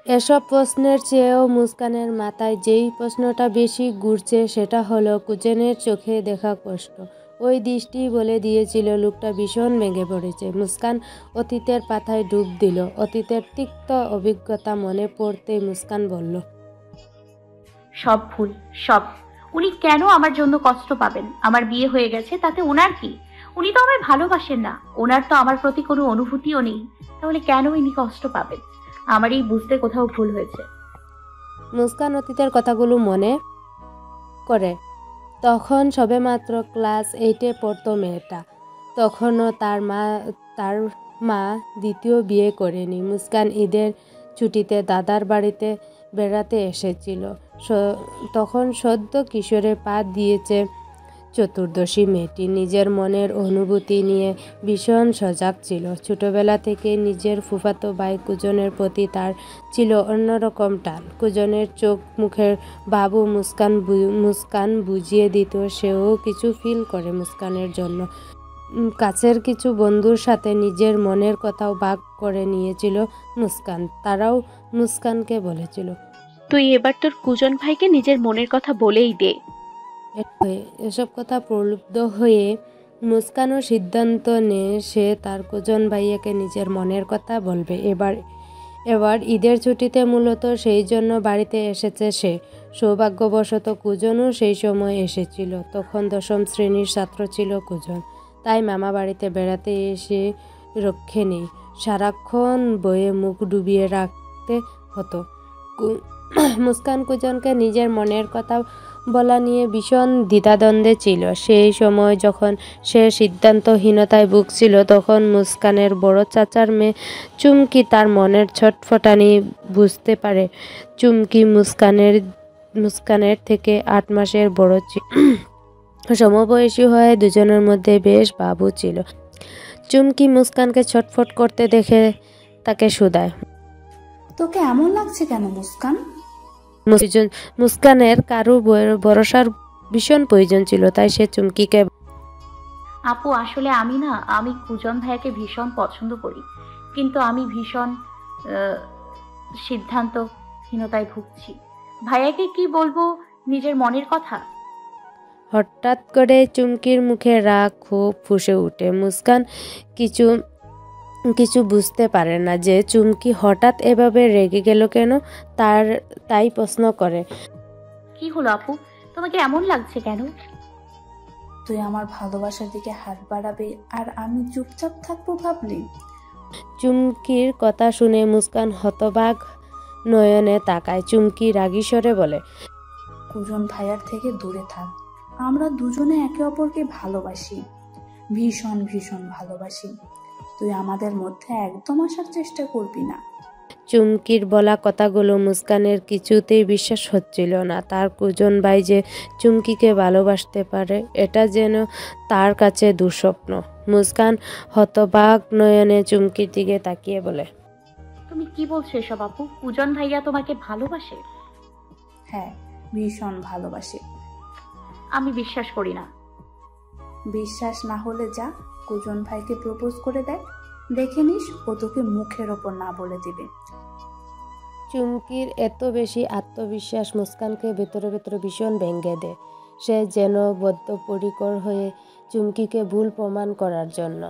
এসব প্রশ্নের চেয়েও মুস্কানের মাথায় যেই প্রশ্নটা বেশি ঘুরছে সেটা হলো কুজনের চোখে দেখা কষ্ট। ওই দৃষ্টি বলে দিয়েছিল লোকটা ভীষণ ভেঙে পড়েছে। মুস্কান অতীতের পাতায় ডুব দিল। অতীতের তিক্ত অভিজ্ঞতা মনে পড়তেই মুস্কান বলল, সব ভুল, সব। উনি কেন আমার জন্য কষ্ট পাবেন? আমার বিয়ে হয়ে গেছে, তাতে ওনার কি? উনি তো আমায় ভালোবাসেন না, ওনার তো আমার প্রতি কোনো অনুভূতিও নেই। তাহলে কেন ইনি কষ্ট পাবেন? আমারই বুঝতে কোথাও ভুল হয়েছে। মুস্কান অতীতের কথাগুলো মনে করে। তখন সবেমাত্র ক্লাস 8-এ পড়তো মেয়েটা। তখনও তার মা দ্বিতীয় বিয়ে করেনি। মুস্কান ঈদের ছুটিতে দাদার বাড়িতে বেড়াতে এসেছিল। তখন সদ্য কিশোরে পা দিয়েছে চতুর্দশী মেয়েটি। নিজের মনের অনুভূতি নিয়ে ভীষণ সজাগ ছিল। ছোটবেলা থেকে নিজের ফুফাতো ভাই কুজনের প্রতি তার ছিল অন্যরকম টান। কুজনের চোখ মুখের ভাবও মুস্কান বুঝিয়ে দিত সেও কিছু ফিল করে মুস্কানের জন্য। কাছের কিছু বন্ধুর সাথে নিজের মনের কথাও ভাগ করে নিয়েছিল মুস্কান। তারাও মুস্কানকে বলেছিল, তুই এবার তোর কুজন ভাইকে নিজের মনের কথা বলেই দে। এসব কথা প্রলুব্ধ হয়ে মুস্কানও সিদ্ধান্ত নেয় সে তার কুজন ভাইয়াকে নিজের মনের কথা বলবে। এবার ঈদের ছুটিতে মূলত সেই জন্য বাড়িতে এসেছে সে। সৌভাগ্যবশত কুজনও সেই সময় এসেছিল। তখন 10ম শ্রেণীর ছাত্র ছিল কুজন। তাই মামা বাড়িতে বেড়াতে এসে রক্ষে নেই। সারাক্ষণ বইয়ে মুখ ডুবিয়ে রাখতে হতো। মুস্কান কুজনকে নিজের মনের কথা বলা নিয়ে ভীষণ দ্বিধাদ্বন্দ্বে ছিল। সেই সময় যখন সে সিদ্ধান্তহীনতায় ভুগছিল তখন মুস্কানের বড় চাচার মেয়ে চুমকি তার মনের ছটফটানি বুঝতে পারে। চুমকি মুস্কানের থেকে 8 মাসের বড় ছিল। সমবয়সী হয়ে দুজনের মধ্যে বেশ ভাবও ছিল। চুমকি মুস্কানকে ছটফট করতে দেখে তাকে শুধায়, তোকে এমন লাগছে কেন মুস্কান? মুস্কানের কারো ভরসার ভীষণ প্রয়োজন ছিল, তাই সে চুমকিকে, আপু আসলে আমি কুজন ভাইয়াকে ভীষণ পছন্দ করি, কিন্তু আমি ভীষণ সিদ্ধান্তহীনতায় ভুগছি। ভাইয়াকে কি বলবো নিজের মনের কথা? হঠাৎ করে চুমকির মুখে রাগ খুব ফুঁসে ওঠে। মুস্কান কিছু বুঝতে পারে না যে চুমকি হঠাৎ এভাবে রেগে গেল কেন। তাই প্রশ্ন করে, কি হলো আপু, তোমাকে এমন লাগছে কেন? তুই আমার ভালোবাসার দিকে হাত বাড়াবে আর আমি চুপচাপ থাকবো ভাবলি? চুমকির কথা শুনে মুস্কান হতবাক নয়নে তাকায়। চুমকি রাগী স্বরে বলে, কুজন ভাইয়ার থেকে দূরে থাক। আমরা দুজনে একে অপরকে ভালোবাসি, ভীষণ ভীষণ ভালোবাসি। তুই আমাদের মধ্যে একদম আসার চেষ্টা করবি না। চুমকির বলা কথাগুলো মুস্কানের কিছুতেই বিশ্বাস হচ্ছিল না। তার কুজন ভাই যে চুমকিকে ভালোবাসতে পারে এটা যেন তার কাছে দুঃস্বপ্ন। মুস্কান হতবাক নয়নে চুমকির দিকে তাকিয়ে বলে, তুমি কি বলছো এসব আপু? কুজন ভাইয়া তোমাকে ভালোবাসে? হ্যাঁ, ভীষণ ভালোবাসি। আমি বিশ্বাস করি না। বিশ্বাস না হলে যা কুজন ভাইকে প্রপোজ করে দেয়, দেখে নিস ও তোকে মুখের ওপর না বলে দিবে। চুমকির এত বেশি আত্মবিশ্বাস মুস্কানকে ভেতরে ভেতরে ভীষণ ভেঙে দেয়। সে যেন বদ্ধপরিকর হয়ে চুমকিকে ভুল প্রমাণ করার জন্য।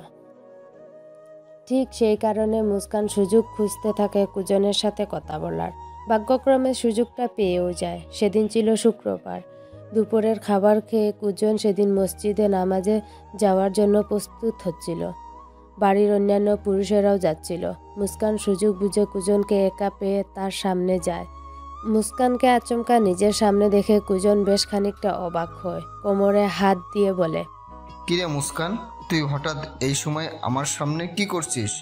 ঠিক সেই কারণে মুস্কান সুযোগ খুঁজতে থাকে কুজনের সাথে কথা বলার। ভাগ্যক্রমে সুযোগটা পেয়েও যায়। সেদিন ছিল শুক্রবার। দুপুরের খাবার খেয়ে কুজন সেদিন মসজিদে নামাজে যাওয়ার জন্য প্রস্তুত হচ্ছিল। বাড়ির অন্যান্য পুরুষেরাও যাচ্ছিল। মুস্কান সুযোগ বুঝে কুজনকে একা পেয়ে তার সামনে যায়। মুস্কানকে আচমকা নিজের সামনে দেখে কুজন বেশ খানিকটা অবাক হয়। কোমরে হাত দিয়ে বলে, কিরে মুস্কান, তুই হঠাৎ এই সময় আমার সামনে কি করছিস?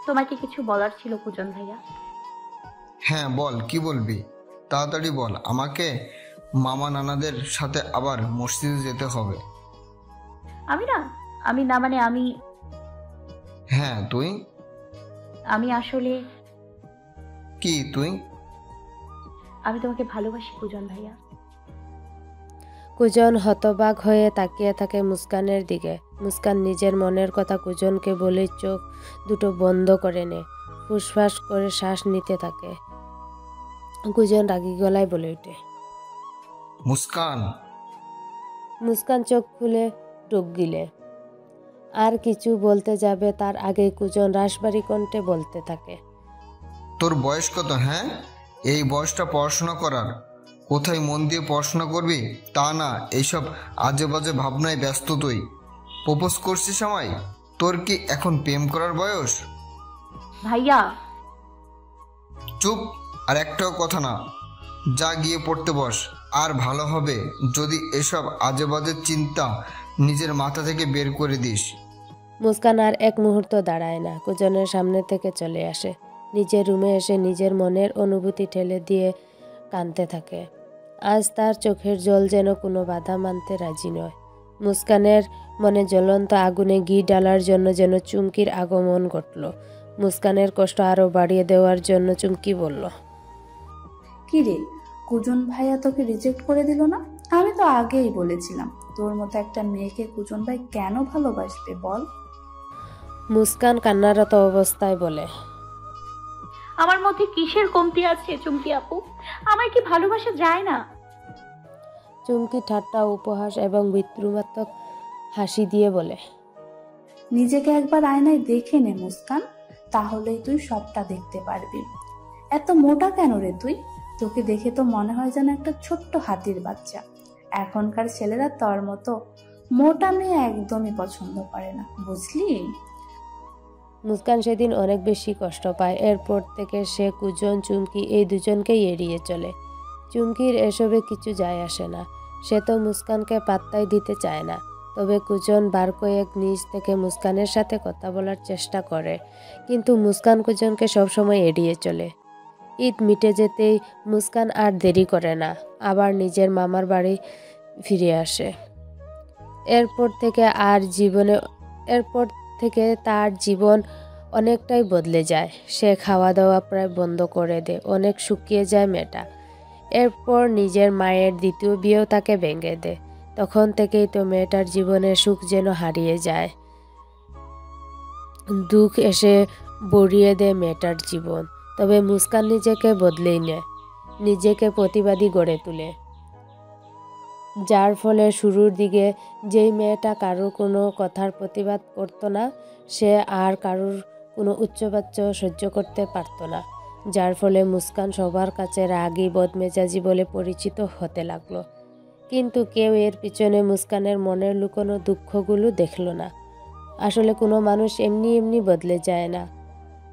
তোমাকে কিছু বলার ছিল কুজন ভাইয়া। হ্যাঁ বল, কি বলবি? তাড়াতাড়ি বল, আমাকে মামা নানাদের সাথে আবার মসজিদে যেতে হবে। আমি হ্যাঁ তুই? আমি আসলে কি তুই? আমি তোমাকে ভালোবাসি কুজন ভাইয়া। কুজন হতবাক হয়ে তাকিয়ে থাকে মুস্কানের দিকে। মুস্কান নিজের মনের কথা কুজনকে বলে চোখ দুটো বন্ধ করে নেয়। ফুসফাস করে শ্বাস নিতে থাকে। কুজন রাগী গলায় বলে ওঠে, মুস্কান। মুস্কান চোখ খুলে ঢোক গিলে আর কিছু বলতে যাবে তার আগে কুজন রাশবাড়ি কণ্ঠে বলতে থাকে, তোর বয়স কত? হ্যাঁ, এই বয়সটা পড়াশোনা করার। কোথায় মন দিয়ে পড়াশোনা করবি তা না, এইসব আজে বাজে ভাবনায় ব্যস্ত। তুই প্রপোজ করছিস আমায়? তোর কি এখন প্রেম করার বয়স? ভাইয়া চুপ, আর একটাও কথা না। যা গিয়ে পড়তে বস। আর ভালো হবে যদি এসব আজে বাজে চিন্তা নিজের মাথা থেকে বের করে দিস। মুস্কান আর এক মুহূর্ত দাঁড়ায় না, কুজনের সামনে থেকে চলে আসে। নিজের রুমে এসে নিজের মনের অনুভূতি ঠেলে দিয়ে কাঁদতে থাকে। আজ তার চোখের জল যেন কোনো বাধা মানতে রাজি নয়। মুস্কানের মনে জ্বলন্ত আগুনে ঘি ডালার জন্য যেন চুমকির আগমন ঘটল। মুস্কানের কষ্ট আরও বাড়িয়ে দেওয়ার জন্য চুমকি বলল, কি রে, কুজন ভাইয়া তোকে রিজেক্ট করে দিল না? আমি তো আগেই বলেছিলাম তোর মতো একটা মেয়েকে কুজন ভাই কেন ভালোবাসবে বল। মুস্কান কান্নারত অবস্থায় বলে, আমার মধ্যে কিসের কমতি আছে চুমকি আপু? আমার কি ভালোবাসা যায় না? চুমকি ঠাট্টা, উপহাস এবং বিদ্রুপাত্মক হাসি দিয়ে বলে, নিজেকে একবার আয়নায় দেখে নে মুস্কান, তাহলেই তুই সবটা দেখতে পারবি। এত মোটা কেন রে তুই? তোকে দেখে তো মনে হয় যেন একটা ছোট্ট হাতির বাচ্চা। এখনকার ছেলেরা তোর মতো মোটা মেয়ে একদমই পছন্দ করে না, বুঝলি? মুস্কান সেদিন অনেক বেশি কষ্ট পায়। এরপর থেকে সে কুজন, চুমকি এই দুজনকেই এড়িয়ে চলে। চুমকির এসবে কিছু যায় আসে না, সে তো মুস্কানকে পাত্তাই দিতে চায় না। তবে কুজন বার কয়েক নিজ থেকে মুস্কানের সাথে কথা বলার চেষ্টা করে, কিন্তু মুস্কান কুজনকে সবসময় এড়িয়ে চলে। ঈদ মিটে যেতেই মুস্কান আর দেরি করে না, আবার নিজের মামার বাড়ি ফিরে আসে। এরপর থেকে তার জীবন অনেকটাই বদলে যায়। সে খাওয়া দাওয়া প্রায় বন্ধ করে দেয়, অনেক শুকিয়ে যায় মেয়েটা। এরপর নিজের মায়ের দ্বিতীয় বিয়েও তাকে ভেঙে দেয়। তখন থেকেই তো মেয়েটার জীবনে সুখ যেন হারিয়ে যায়। দুঃখ এসে বড়িয়ে দেয় মেয়েটার জীবন। তবে মুস্কান নিজেকে বদলেই নেয়, নিজেকে প্রতিবাদী গড়ে তোলে। যার ফলে শুরুর দিকে যেই মেয়েটা কারোর কোনো কথার প্রতিবাদ করতো না, সে আর কারোর কোনো উচ্চবাচ্য সহ্য করতে পারতো না। যার ফলে মুস্কান সবার কাছে রাগী, বদমেজাজি বলে পরিচিত হতে লাগলো। কিন্তু কেউ এর পিছনে মুস্কানের মনের লুকোনো দুঃখগুলো দেখল না। আসলে কোনো মানুষ এমনি এমনি বদলে যায় না।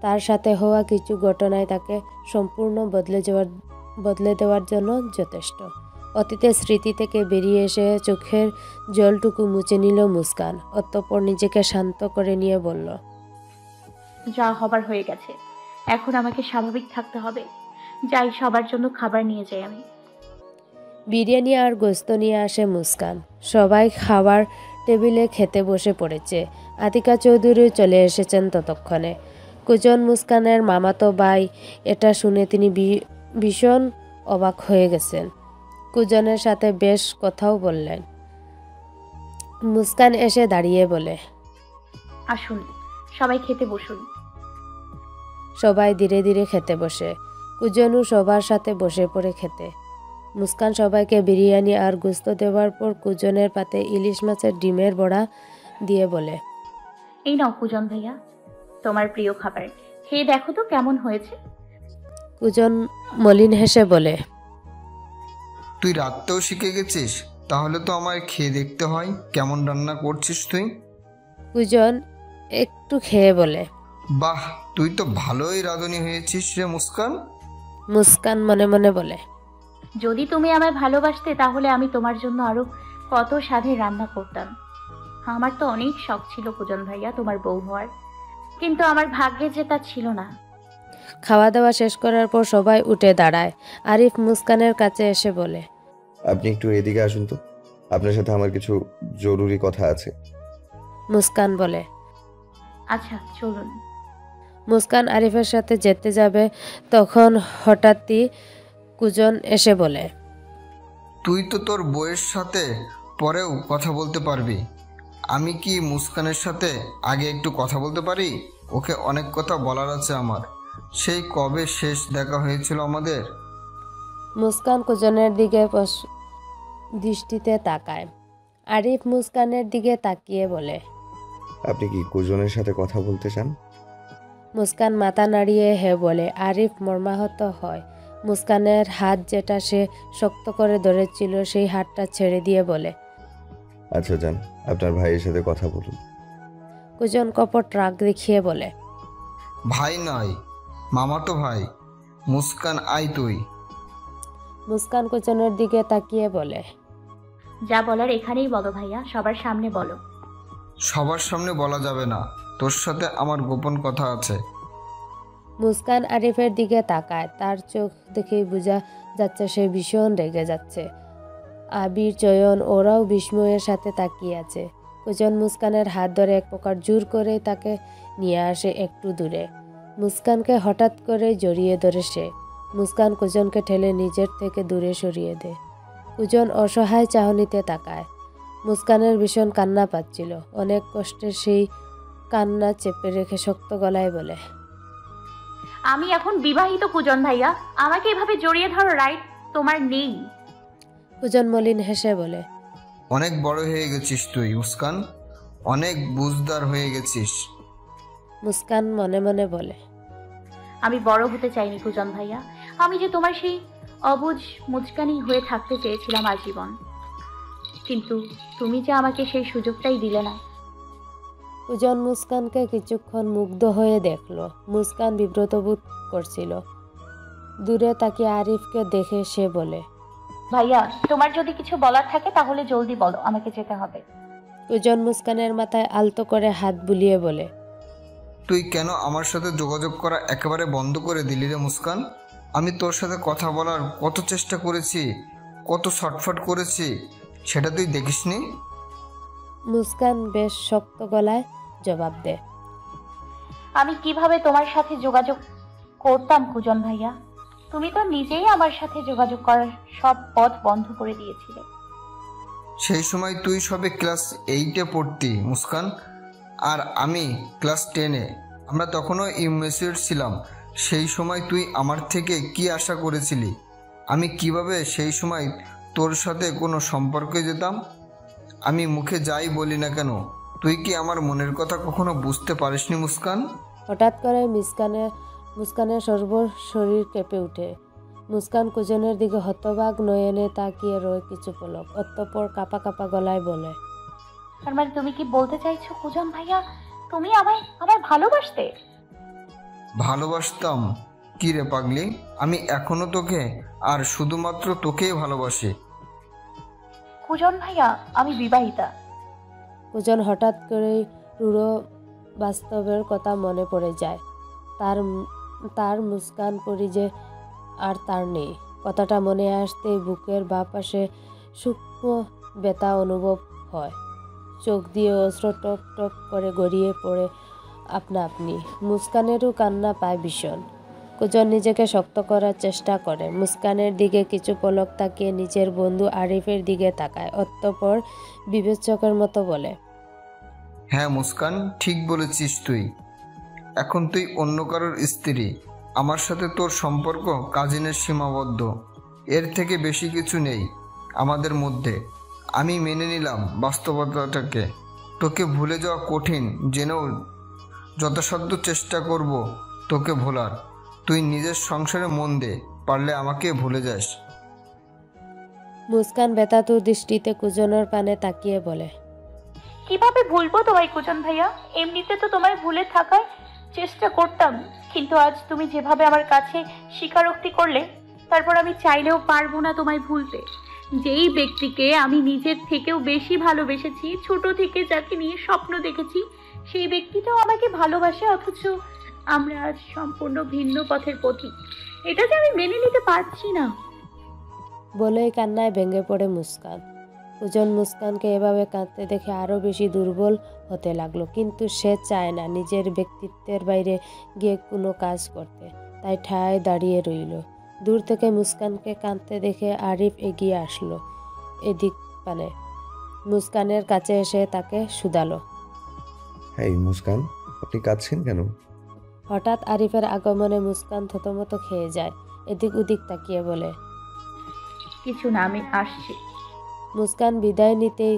তার সাথে হওয়া কিছু ঘটনায় তাকে সম্পূর্ণ বদলে দেওয়ার জন্য যথেষ্ট। অতীতের স্মৃতি থেকে বেরিয়ে এসে চোখের জলটুকু মুছে নিল মুস্কান। অতঃপর নিজেকে শান্ত করে নিয়ে বলল, যা হবার হয়ে গেছে, এখন আমাকে স্বাভাবিক থাকতে হবে। যাই, সবার জন্য খাবার নিয়ে যাই আমি। বিরিয়ানি আর গোস্ত নিয়ে আসে মুস্কান। সবাই খাবার টেবিলে খেতে বসে পড়েছে। আতিকা চৌধুরী চলে এসেছেন ততক্ষণে। কুজন মুস্কানের মামাতো ভাই। এটা শুনে তিনি ভীষণ অবাক হয়ে গেছেন। কুজনের সাথে বেশ কথাও বললেন। মুস্কান এসে দাঁড়িয়ে বলে, আসুন সবাই খেতে বসুন। সবাই ধীরে ধীরে খেতে বসে। কুজনও সবার সাথে বসে পড়ে খেতে। মুস্কান সবাইকে বিরিয়ানি আর গোস্ত দেওয়ার পর কুজনের পাতে ইলিশ মাছের ডিমের বড়া দিয়ে বলে, এই নাও কুজন ভাইয়া, তোমার প্রিয় খাবার, খেয়ে দেখো তো কেমন হয়েছে। কুজন মলিন হেসে বলে, তুই রাততেও শিখে গেছিস? তাহলে তো আমায় খেয়ে দেখতে হয় কেমন রান্না করছিস তুই। কুজন একটু খেয়ে বলে, বাহ, তুই তো ভালোই রাঁধুনি হয়েছিস রে মুস্কান। মুস্কান মনে মনে বলে, যদি তুমি আমায় ভালোবাসতে তাহলে আমি তোমার জন্য আরো কত স্বাদের রান্না করতাম। আমার তো অনেক শখ ছিল কুজন ভাইয়া তোমার বউ হওয়ার, কিন্তু আমার ভাগ্যে যে তা ছিল না। খাওয়া দাওয়া শেষ করার পর সবাই উঠে দাঁড়ায়। আরিফ মুস্কানের কাছে এসে বলে, আপনি একটু এদিকে আসুন তো, আপনার সাথে আমার কিছু জরুরি কথা আছে। মুস্কান বলে, আচ্ছা চলুন। মুস্কান আরিফের সাথে যেতে যাবে, তখন হঠাৎই কুজন এসে বলে, তুই তো তোর বউয়ের সাথে পরেও কথা বলতে পারবি। আমি কি মুস্কানের সাথে আগে একটু কথা বলতে পারি? ওকে অনেক কথা বলার আছে আমার। সেই কবে শেষ দেখা হয়েছিল আমাদের? মুস্কান কুজনের দিকে দৃষ্টিতে তাকায়। আরিফ মুস্কানের দিকে তাকিয়ে বলে, আপনি কি কুজনের সাথে কথা বলতে চান? মুস্কান মাথা নাড়িয়ে হ্যাঁ বলে। আরিফ মর্মাহত হয়। মুস্কানের হাত যেটা সে শক্ত করে ধরেছিল সেই হাতটা ছেড়ে দিয়ে বলে, আচ্ছা যান, আপনার ভাইয়ের সাথে কথা বলুন। কুজন কপট রাগ দেখিয়ে বলে, ভাই নয়, মামাতো ভাই। মুস্কান, আয় তুই। মুস্কান কুজনের দিকে তাকিয়ে বলে, যা বলার এখানেই বলো ভাইয়া, সবার সামনে বলো। সবার সামনে বলা যাবে না, তোর সাথে আমার গোপন কথা আছে। মুস্কান আরিফের দিকে তাকায়। তার চোখ দেখেই বোঝা যাচ্ছে সে ভীষণ রেগে যাচ্ছে। আবির, চয়ন ওরাও বিস্ময়ের সাথে তাকিয়ে আছে। কুজন মুস্কানের হাত ধরে এক প্রকার জোর করে তাকে নিয়ে আসে একটু দূরে। মুস্কানকে হঠাৎ করে জড়িয়ে ধরে সে। মুস্কান কুজনকে ঠেলে নিজের থেকে দূরে সরিয়ে দেয়। কুজন অসহায় চাহনিতে তাকায়। মুস্কানের ভীষণ কান্না পাচ্ছিল। অনেক কষ্টে সেই কান্না চেপে রেখে শক্ত গলায় বলে, আমি এখন বিবাহিত কুজন ভাইয়া, আমাকে এভাবে জড়িয়ে ধরো রাইট তোমার নেই। কুজন মলিন হেসে বলে, অনেক বড় হয়ে গেছিস তুই মুস্কান, অনেক বুঝদার হয়ে গেছিস। মুস্কান মনে মনে বলে, আমি বড় হতে চাইনি কুজন ভাইয়া, আমি যে তোমার সেই অবুঝ মুচকানি হয়ে থাকতে চেয়েছিলাম আজীবন, কিন্তু তুমি যে আমাকে সেই সুযোগটাই দিলে না। কুজন মুস্কানকে কিছুক্ষণ মুগ্ধ হয়ে দেখল। মুস্কান বিব্রত বোধ করছিল। দূরে তাকিয়ে আরিফকে দেখে সে বলে, ভাইয়া তোমার যদি কিছু বলার থাকে তাহলে জলদি বলো, আমাকে যেতে হবে। কুজন মুস্কানের মাথায় আলতো করে হাত বুলিয়ে বলে, তুই কেন আমার সাথে যোগাযোগ করা একেবারে বন্ধ করে দিলি রে মুস্কান? আমি তোর সাথে কথা বলার কত চেষ্টা করেছি, কত ছটফট করেছি, সেটা তুই দেখিসনি? মুস্কান বেশ শক্ত গলায় জবাব দেয়, আমি কিভাবে তোমার সাথে যোগাযোগ করতাম কুজন ভাইয়া? তুমি তো নিজেই আমার সাথে যোগাযোগ করার সব পথ বন্ধ করে দিয়েছিলে। সেই সময় তুই সবে ক্লাস 8-এ পড়তি মুস্কান, আর আমি ক্লাস 10-এ। আমরা তখনও ইমেচিউর ছিলাম। সেই সময় তুই আমার থেকে কি আশা করেছিলি? আমি কিভাবে সেই সময় তোর সাথে কোনো সম্পর্কে যেতাম? আমি মুখে যাই বলি না কেন, তুই কি আমার মনের কথা কখনো বুঝতে পারিসনি মুস্কান? হঠাৎ করে মুস্কানের সর্ব শরীর কেঁপে ওঠে। মুস্কান কুজনের দিকে হতবাক নয়নে তাকিয়ে রয় কিছু পলক, অতঃপর কাঁপা কাঁপা গলায় বলে, তার মানে তুমি কি বলতে চাইছো কুজন ভাইয়া তুমি আমায় ভালোবাসতে? ভালোবাসতাম কি রে পাগলি, আমি এখনো তোকে আর শুধুমাত্র তোকেই ভালোবাসি। কুজন ভাইয়া আমি বিবাহিতা। কুজন হঠাৎ করেই রূঢ় বাস্তবের কথা মনে পড়ে যায়। তার মুস্কান পরি যে আর তার নেই। কথাটা মনে আসতেই বুকের বাঁ পাশে সূক্ষ্ম ব্যথা অনুভব হয়। চোখ দিয়ে অশ্রু টপ টপ করে গড়িয়ে পড়ে আপনা আপনি। মুস্কানেরও কান্না পায় ভীষণ। কুজন নিজেকে শক্ত করার চেষ্টা করে। মুস্কানের দিকে কিছু পলক তাকিয়ে নিজের বন্ধু আরিফের দিকে তাকায়, অতঃপর বিবেচকের মতো বলে, হ্যাঁ মুস্কান, ঠিক বলেছিস তুই। এখন তুই অন্য কারোর স্ত্রী। আমার সাথে তোর সম্পর্ক কাজিনের সীমাবদ্ধ, এর থেকে বেশি কিছু নেই আমাদের মধ্যে। আমি মেনে নিলাম বাস্তবতাটাকে। তোকে ভুলে যাওয়া কঠিন জেনেও যথাসাধ্য চেষ্টা করব তোকে ভোলার। তুই নিজের সংসারে মন দে, পারলে আমাকে ভুলে যাস। মুস্কান ব্যথাতুর দৃষ্টিতে কুজনের পানে তাকিয়ে বলে, কিভাবে ভুলবো তোমায় কুজন ভাইয়া? এমনিতে তো তোমায় ভুলে থাকার চেষ্টা করতাম, কিন্তু আজ তুমি যেভাবে আমার কাছে স্বীকারোক্তি করলে, তারপর আমি চাইলেও পারবো না তোমায় ভুলতে। যেই ব্যক্তিকে আমি নিজের থেকেও বেশি ভালোবেসেছি, ছোট থেকে যাকে নিয়ে স্বপ্ন দেখেছি, সেই ব্যক্তিটাও আমাকে ভালোবাসে, অথচ আমরা আজ সম্পূর্ণ ভিন্ন পথের পথিক। এটা যে আমি মেনে নিতে পারছি না। বলেই কান্নায় ভেঙে পড়ে মুস্কান। কুজন মুস্কানকে এভাবে কাঁদতে দেখে আরও বেশি দুর্বল হতে লাগলো, কিন্তু সে চায় না নিজের ব্যক্তিত্বের বাইরে গিয়ে কোনো কাজ করতে, তাই ঠায় দাঁড়িয়ে রইল। দূর থেকে মুস্কানকে কাঁদতে দেখে আরিফ এগিয়ে আসলো এদিক পানে। মুস্কানের কাছে এসে তাকে শুধালো, এই মুস্কান, আপনি কাঁদছেন কেন? হঠাৎ আরিফের আগমনে মুস্কান থতমত খেয়ে যায়। এদিক ওদিক তাকিয়ে বলে, কিছু না, আমি আসছি। মুস্কান বিদায় নিতেই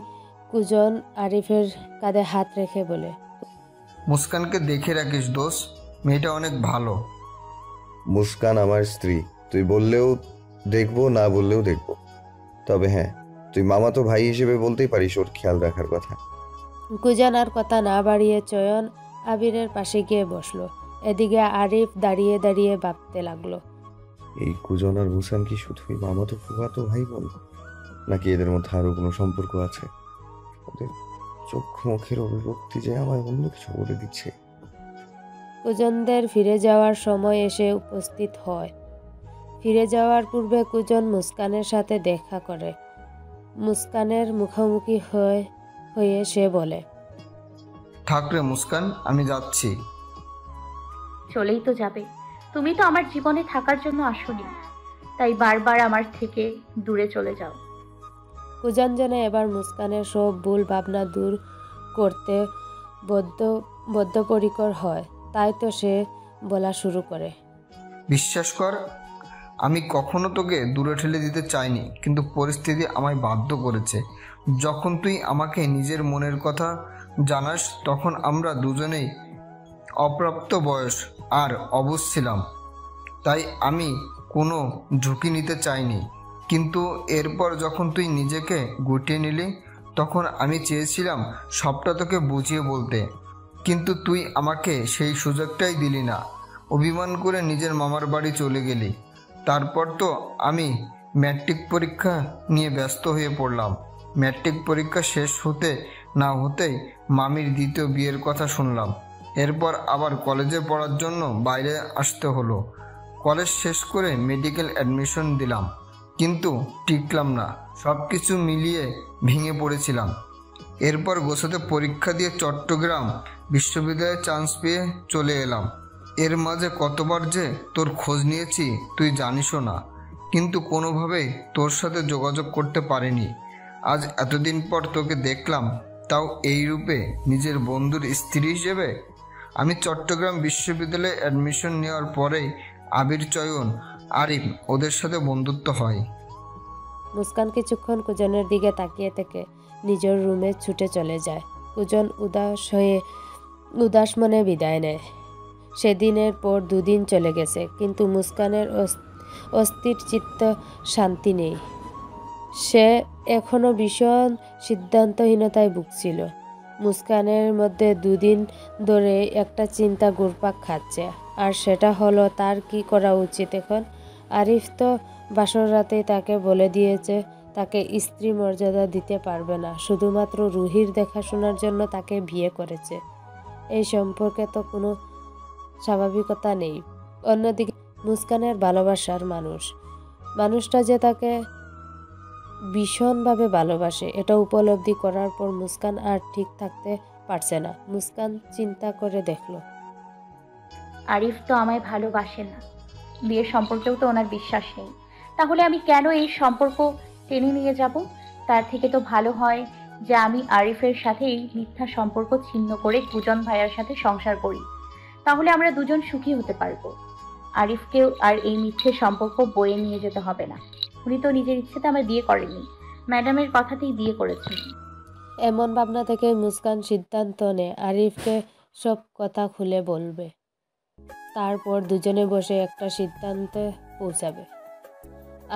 কুজন আরিফের কাঁধে হাত রেখে বলে, মুস্কানকে দেখে রাখিস দোষ, মেয়েটা অনেক ভালো। মুস্কান আমার স্ত্রী, তুই বললেও দেখবো, না বললেও দেখবো। তবে হ্যাঁ, তুই মামাতো ভাই হিসেবে বলতেই পারিস ওর খেয়াল রাখার কথা। কুজন আর কথা না বাড়িয়ে চয়ন আবিরের পাশে গিয়ে বসলো। এদিকে আরিফ দাঁড়িয়ে দাঁড়িয়ে ভাবতে লাগলো, এই কুজন আর মুস্কান কি শুধুই মামাতো ফুফাতো ভাই বোন, নাকি এদের মধ্যে আরো কোনো সম্পর্ক আছে? ওদের চক্ষু মুখের অভিব্যক্তি যে আমায় অন্য কিছু বলে দিচ্ছে। কুজনদের ফিরে যাওয়ার সময় এসে উপস্থিত হয়। ফিরে যাওয়ার পূর্বে কুজন মুস্কানের সাথে দেখা করে। মুস্কানের মুখোমুখি হয়ে সে বলে, থাক রে মুস্কান, আমি যাচ্ছি। চলেই তো যাবে, তুমি তো আমার জীবনে থাকার জন্য আসোনি, তাই বারবার আমার থেকে দূরে চলে যাও। কুজন যেন এবার মুস্কানের সব ভুল ভাবনা দূর করতে বদ্ধপরিকর হয়। তাই তো সে বলা শুরু করে, বিশ্বাস কর, আমি কখনো তোকে দূরে ঠেলে দিতে চাইনি, কিন্তু পরিস্থিতি আমায় বাধ্য করেছে। যখন তুই আমাকে নিজের মনের কথা জানাস, তখন আমরা দুজনেই অপ্রাপ্ত বয়স আর অবুঝ ছিলাম, তাই আমি কোনো ঝুঁকি নিতে চাইনি। কিন্তু এরপর যখন তুই নিজেকে গুটিয়ে নিলি, তখন আমি চেয়েছিলাম সবটা তোকে বুঝিয়ে বলতে, কিন্তু তুই আমাকে সেই সুযোগটাই দিলি না। অভিমান করে নিজের মামার বাড়ি চলে গেলি। তারপর তো আমি ম্যাট্রিক পরীক্ষা নিয়ে ব্যস্ত হয়ে পড়লাম। ম্যাট্রিক পরীক্ষা শেষ হতে না হতেই মামির দ্বিতীয় বিয়ের কথা শুনলাম। এরপর আবার কলেজে পড়ার জন্য বাইরে আসতে হলো। কলেজ শেষ করে মেডিকেল অ্যাডমিশন দিলাম, কিন্তু টিকলাম না। সব কিছু মিলিয়ে ভেঙে পড়েছিলাম। এরপর গোছাতে পরীক্ষা দিয়ে চট্টগ্রাম বিশ্ববিদ্যালয়ে চান্স পেয়ে চলে এলাম। এর মাঝে কতবার যে তোর খোঁজ নিয়েছি তুই জানিসও না, কিন্তু কোনোভাবেই তোর সাথে যোগাযোগ করতে পারিনি। আজ এতদিন পর তোকে দেখলাম, তাও এই রূপে, নিজের বন্ধুর স্ত্রী হিসেবে। আমি চট্টগ্রাম বিশ্ববিদ্যালয়ে অ্যাডমিশন নেওয়ার পরেই আবির, চয়ন, আরিফ ওদের সাথে বন্ধুত্ব হয়। মুস্কান কিছুক্ষণ কুজনের দিকে তাকিয়ে থেকে নিজের রুমে ছুটে চলে যায়। কুজন উদাস মনে বিদায় নেয়। সেদিনের পর দুদিন চলে গেছে, কিন্তু মুস্কানের অস্থির চিত্ত শান্তি নেই। সে এখনো ভীষণ সিদ্ধান্তহীনতায় ভুগছিল। মুস্কানের মধ্যে দুদিন ধরে একটা চিন্তা ঘুরপাক খাচ্ছে, আর সেটা হলো তার কি করা উচিত এখন। আরিফ তো বাসর রাতেই তাকে বলে দিয়েছে তাকে স্ত্রী মর্যাদা দিতে পারবে না, শুধুমাত্র রুহির দেখাশোনার জন্য তাকে বিয়ে করেছে। এই সম্পর্কে তো কোনো স্বাভাবিকতা নেই। অন্যদিকে মুস্কানের ভালোবাসার মানুষটা যে তাকে ভীষণভাবে ভালোবাসে, এটা উপলব্ধি করার পর মুস্কান আর ঠিক থাকতে পারছে না। মুস্কান চিন্তা করে দেখলো, আরিফ তো আমায় ভালোবাসেন না, বিয়ের সম্পর্কেও তো ওনার বিশ্বাস নেই। তাহলে আমি কেন এই সম্পর্ক টেনে নিয়ে যাব? তার থেকে তো ভালো হয় যে আমি আরিফের সাথে এই মিথ্যা সম্পর্ক ছিন্ন করে কুজন ভাইয়ার সাথে সংসার করি। তাহলে আমরা দুজন সুখী হতে পারবো। আরিফকেও আর এই মিথ্যে সম্পর্ক বয়ে নিয়ে যেতে হবে না। উনি তো নিজের ইচ্ছেতে আমায় বিয়ে করেননি, ম্যাডামের কথাতেই বিয়ে করেছেন। এমন ভাবনা থেকে মুস্কান সিদ্ধান্ত নেয় আরিফকে সব কথা খুলে বলবে। তারপর দুজনে বসে একটা সিদ্ধান্তে পৌঁছাবে।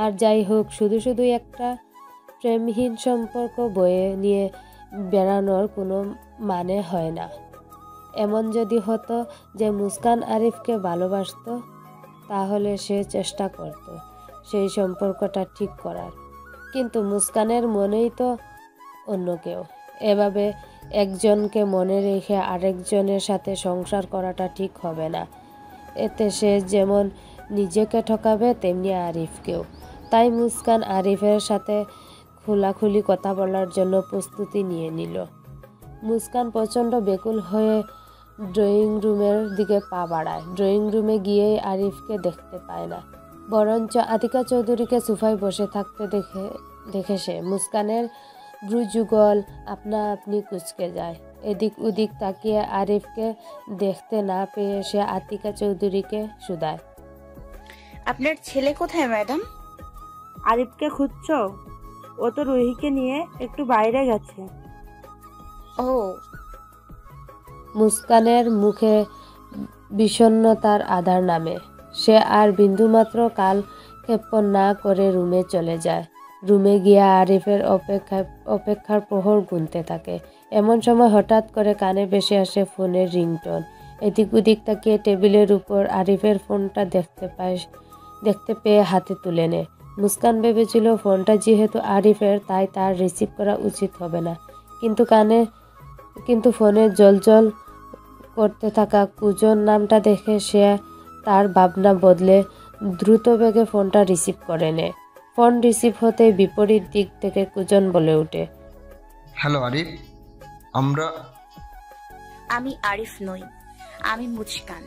আর যাই হোক, শুধু শুধু একটা প্রেমহীন সম্পর্ক বয়ে নিয়ে বেড়ানোর কোনো মানে হয় না। এমন যদি হতো যে মুস্কান আরিফকে ভালোবাসতো, তাহলে সে চেষ্টা করত সেই সম্পর্কটা ঠিক করার। কিন্তু মুস্কানের মনেই তো অন্য কেউ। এভাবে একজনকে মনে রেখে আরেকজনের সাথে সংসার করাটা ঠিক হবে না। এতে সে যেমন নিজেকে ঠকাবে, তেমনি আরিফকেও। তাই মুস্কান আরিফের সাথে খোলাখুলি কথা বলার জন্য প্রস্তুতি নিয়ে নিল। মুস্কান প্রচণ্ড বেকুল হয়ে ড্রয়িং রুমের দিকে পা বাড়ায়। ড্রয়িং রুমে গিয়েই আরিফকে দেখতে পায় না, বরঞ্চ আতিকা চৌধুরীকে সোফায় বসে থাকতে দেখে সে মুস্কানের ভ্রুযুগল আপনা আপনি কুঁচকে যায়। এদিক ওদিক তাকিয়ে আরিফকে দেখতে না পেয়ে সে আতিকা চৌধুরীকে শুধায়। আপনার ছেলে কোথায় ম্যাডাম? আরিফকে খুঁজছো? ও তো রুহিকে নিয়ে একটু বাইরে গেছে। ও, মুস্কানের মুখে বিষণ্ণতার আধার নামে। সে আর বিন্দুমাত্র কালক্ষেপণ না করে রুমে চলে যায়। রুমে গিয়ে আরিফের অপেক্ষার প্রহর গুনতে থাকে। এমন সময় হঠাৎ করে কানে ভেসে আসে ফোনের রিংটোন। এদিক ওদিক তাকিয়ে টেবিলের উপর আরিফের ফোনটা দেখতে পেয়ে হাতে তুলে নেয়। মুস্কান ভেবেছিল ফোনটা যেহেতু আরিফের তাই তার রিসিভ করা উচিত হবে না, কিন্তু ফোনে জলজল করতে থাকা কুজন নামটা দেখে সে তার ভাবনা বদলে দ্রুত বেগে ফোনটা রিসিভ করে নেয়। ফোন রিসিভ হতেই বিপরীত দিক থেকে কুজন বলে ওঠে, হ্যালো আরিফ, আমি আরিফ নই, আমি মুস্কান।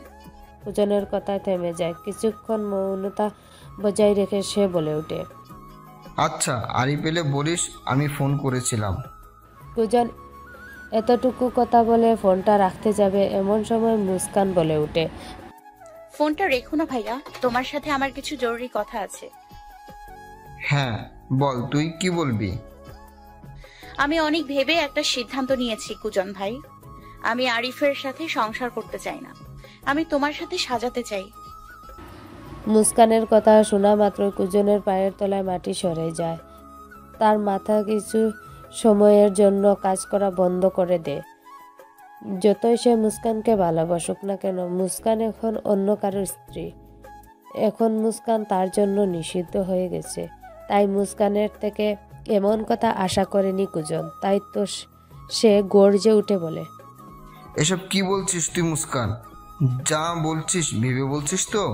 কুজনের কথায় থেমে যায়। কিছুক্ষণ মৌনতা বজায় রেখে সে বলে ওঠে, আচ্ছা আরিফ এলে বলিস আমি ফোন করেছিলাম। কুজন এতটুকু কথা বলে ফোনটা রাখতে যাবে এমন সময় মুস্কান বলে ওঠে, ফোনটা রেখো না ভাইয়া, তোমার সাথে আমার কিছু জরুরি কথা আছে। হ্যাঁ বল, তুই কি বলবি? আমি অনেক ভেবে একটা সিদ্ধান্ত নিয়েছি কুজন ভাই। আমি আরিফের সাথে সংসার করতে চাই না, আমি তোমার সাথে সাজাতে চাই। মুস্কানের কথা শোনা মাত্র কুজনের পায়ের তলায় মাটি সরে যায়। তার মাথা কিছু সময়ের জন্য কাজ করা বন্ধ করে দেয়। যতই সে মুস্কানকে ভালোবাসুক না কেন, মুস্কান এখন অন্য কারোর স্ত্রী। এখন মুস্কান তার জন্য নিষিদ্ধ হয়ে গেছে। তাই মুস্কানের থেকে এমন কথা আশা করেনি কুজন। তাই তো সে গর্জে উঠে বলে, এসব কি বলছিস তুই মুস্কান? যা বলছিস ভেবে বলছিস তো?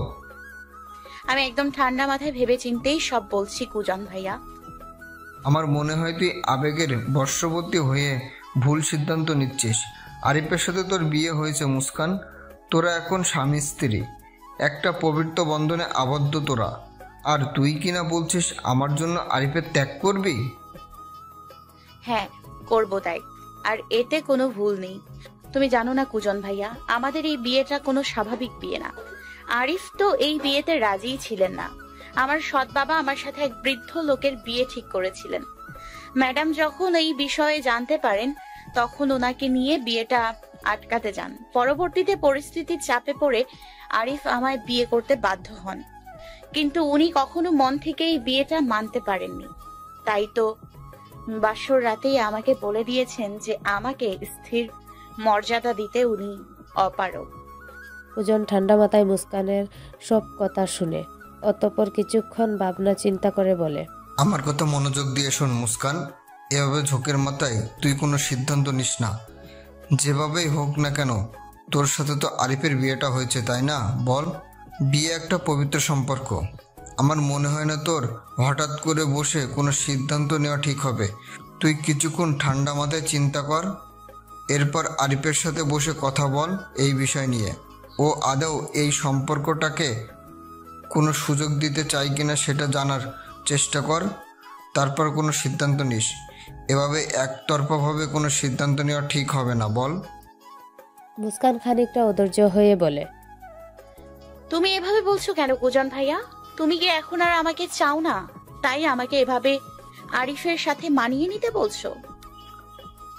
আমি একদম ঠান্ডা মাথায় ভেবে চিন্তেই সব বলছি কুজন ভাইয়া। আমার মনে হয় তুই আবেগের বশবর্তী হয়ে ভুল সিদ্ধান্ত নিচ্ছিস। আরিফের সাথে তোর বিয়ে হয়েছে মুস্কান, তোরা এখন স্বামী স্ত্রী, একটা পবিত্র বন্ধনে আবদ্ধ তোরা। আর তুই কিনা বলছিস আমার জন্য আরিফের ত্যাগ করবি? হ্যাঁ করবো তাই, আর এতে কোনো ভুল নেই। তুমি জানো না কুজন ভাইয়া, আমাদের এই বিয়েটা কোনো স্বাভাবিক বিয়ে না। আরিফ তো এই বিয়েতে রাজিই ছিলেন না। আমার সৎ বাবা আমার সাথে এক বৃদ্ধ লোকের বিয়ে ঠিক করেছিলেন। ম্যাডাম যখন এই বিষয়ে জানতে পারেন তখন ওনাকে নিয়ে বিয়েটা আটকাতে যান। পরবর্তীতে পরিস্থিতির চাপে পড়ে আরিফ আমায় বিয়ে করতে বাধ্য হন, কিন্তু উনি কখনো মন থেকে এই বিয়েটা মানতে পারেননি। তাই তো বাসর রাতেই আমাকে বলে দিয়েছেন যে আমাকে স্থির মর্যাদা দিতে উনি অপারগ। কুজন ঠান্ডা মাথায় মুস্কানের সব কথা শুনে অতঃপর কিছুক্ষণ ভাবনা চিন্তা করে বলে, আমার কথা মনোযোগ দিয়ে শোন মুস্কান, এভাবে ঝোঁকের মাথায় তুই কোনো সিদ্ধান্ত নিস না। যেভাবেই হোক না কেন তোর সাথে তো আরিফের বিয়েটা হয়েছে, তাই না? বল, বিয়ে একটা পবিত্র সম্পর্ক। আমার মনে হয় না তোর হঠাৎ করে বসে কোনো সিদ্ধান্ত নেওয়া ঠিক হবে। তুই কিছুক্ষণ ঠান্ডা মাথায় চিন্তা কর, এরপর আরিফের সাথে বসে কথা বল এই বিষয় নিয়ে। ও আদৌ এই সম্পর্কটাকে কোনো সুযোগ দিতে চাই কিনা সেটা জানার চেষ্টা কর, তারপর কোনো সিদ্ধান্ত নিস। এভাবে একতরফাভাবে কোনো সিদ্ধান্ত নেওয়া ঠিক হবে না, বল। মুস্কান খানিকটা অধৈর্য হয়ে বলে, তুমি এভাবে বলছো কেন কুজন ভাইয়া? তুমি কি এখন আর আমাকে চাও না, তাই আমাকে এভাবে আরিফের সাথে মানিয়ে নিতে বলছো?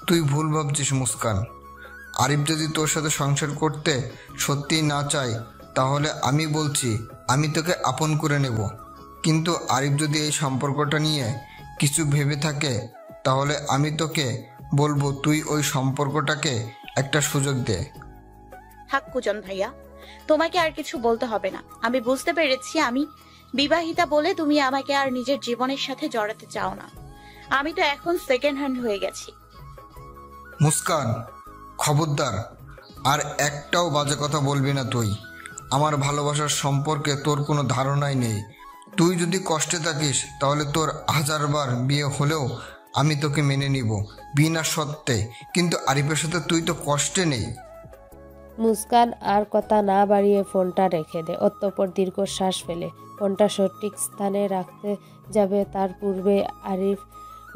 তুই ভুল ভাবছিস মুস্কান। আরিফ যদি তোর সাথে সংসার করতে সত্যিই না চায় তাহলে আমি বলছি আমি তোকে আপন করে নেব। কিন্তু আরিফ যদি এই সম্পর্কটা নিয়ে কিছু ভেবে থাকে তাহলে আমি তোকে বলবো তুই ওই সম্পর্কটাকে একটা সুযোগ দে। থাক কুজন ভাইয়া, তোমাকে আর কিছু বলতে হবে না। আমি বুঝতে পেরেছি আমি বিবাহিতা বলে তুমি আমাকে আর নিজের জীবনের সাথে জড়াতে চাও না। আমি তো এখন সেকেন্ড হ্যান্ড হয়ে গেছি। মুস্কান, খবরদার আর একটাও বাজে কথা বলবি না তুই। আমার ভালোবাসার সম্পর্কে তোর কোনো ধারণাই নেই। তুই যদি কষ্টে থাকিস তাহলে তোর 1000 বার বিয়ে হলেও আমি তোকে মেনে নিব বিনা শর্তে, কিন্তু আরিফের সাথে তুই তো কষ্টে নেই। মুস্কান আর কথা না বাড়িয়ে ফোনটা রেখে দেয়। অতঃপর দীর্ঘশ্বাস ফেলে ফোনটা সঠিক স্থানে রাখতে যাবে তার পূর্বে আরিফ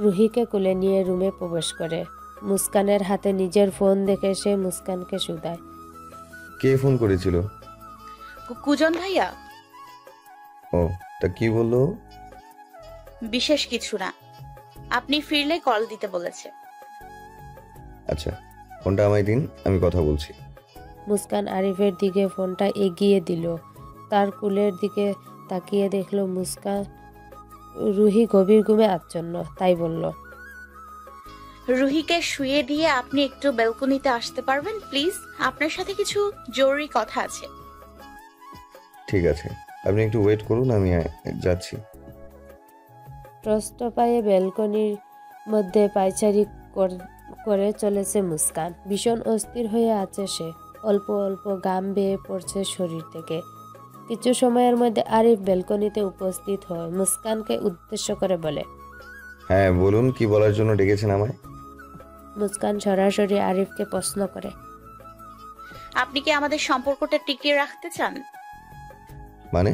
রুহিকে কোলে নিয়ে রুমে প্রবেশ করে। মুস্কানের হাতে নিজের ফোন দেখে সে মুস্কানকে শুধায়। কে ফোন করেছিল? কুজন ভাইয়া। ও, তা কি বললো? বিশেষ কিছু না, আপনি ফিরলে কল দিতে বলেছে। আচ্ছা, ফোনটা আমায় দিন, আমি কথা বলছি। মুস্কান আরিফের দিকে ফোনটা এগিয়ে দিল। তার কুলের দিকে তাকিয়ে দেখলো রুহি গভীর ঘুমে আচ্ছন্ন, তাই বলল, রুহিকে শুয়ে দিয়ে আপনি একটু ব্যালকনিতে আসতে পারবেন প্লিজ? আপনার সাথে কিছু জরুরি কথা আছে। ঠিক আছে, আপনি একটু ওয়েট করুন, আমি যাচ্ছি। প্রস্ত পায়ে ব্যালকনির মধ্যে পায়চারি করে চলেছে মুস্কান। ভীষণ অস্থির হয়ে আছে সে। অল্প অল্প ঘাম বেয়ে পড়ছে শরীর থেকে। কিছু সময়ের মধ্যে আরিফ ব্যালকনিতে উপস্থিত হয়। মুস্কানকে উদ্দেশ্য করে বলে, হ্যাঁ বলুন, কি বলার জন্য ডেকেছেন আমায়? মুস্কান সরাসরি আরিফকে প্রশ্ন করে, আপনি কি আমাদের সম্পর্কটা টিকিয়ে রাখতে চান? মানে?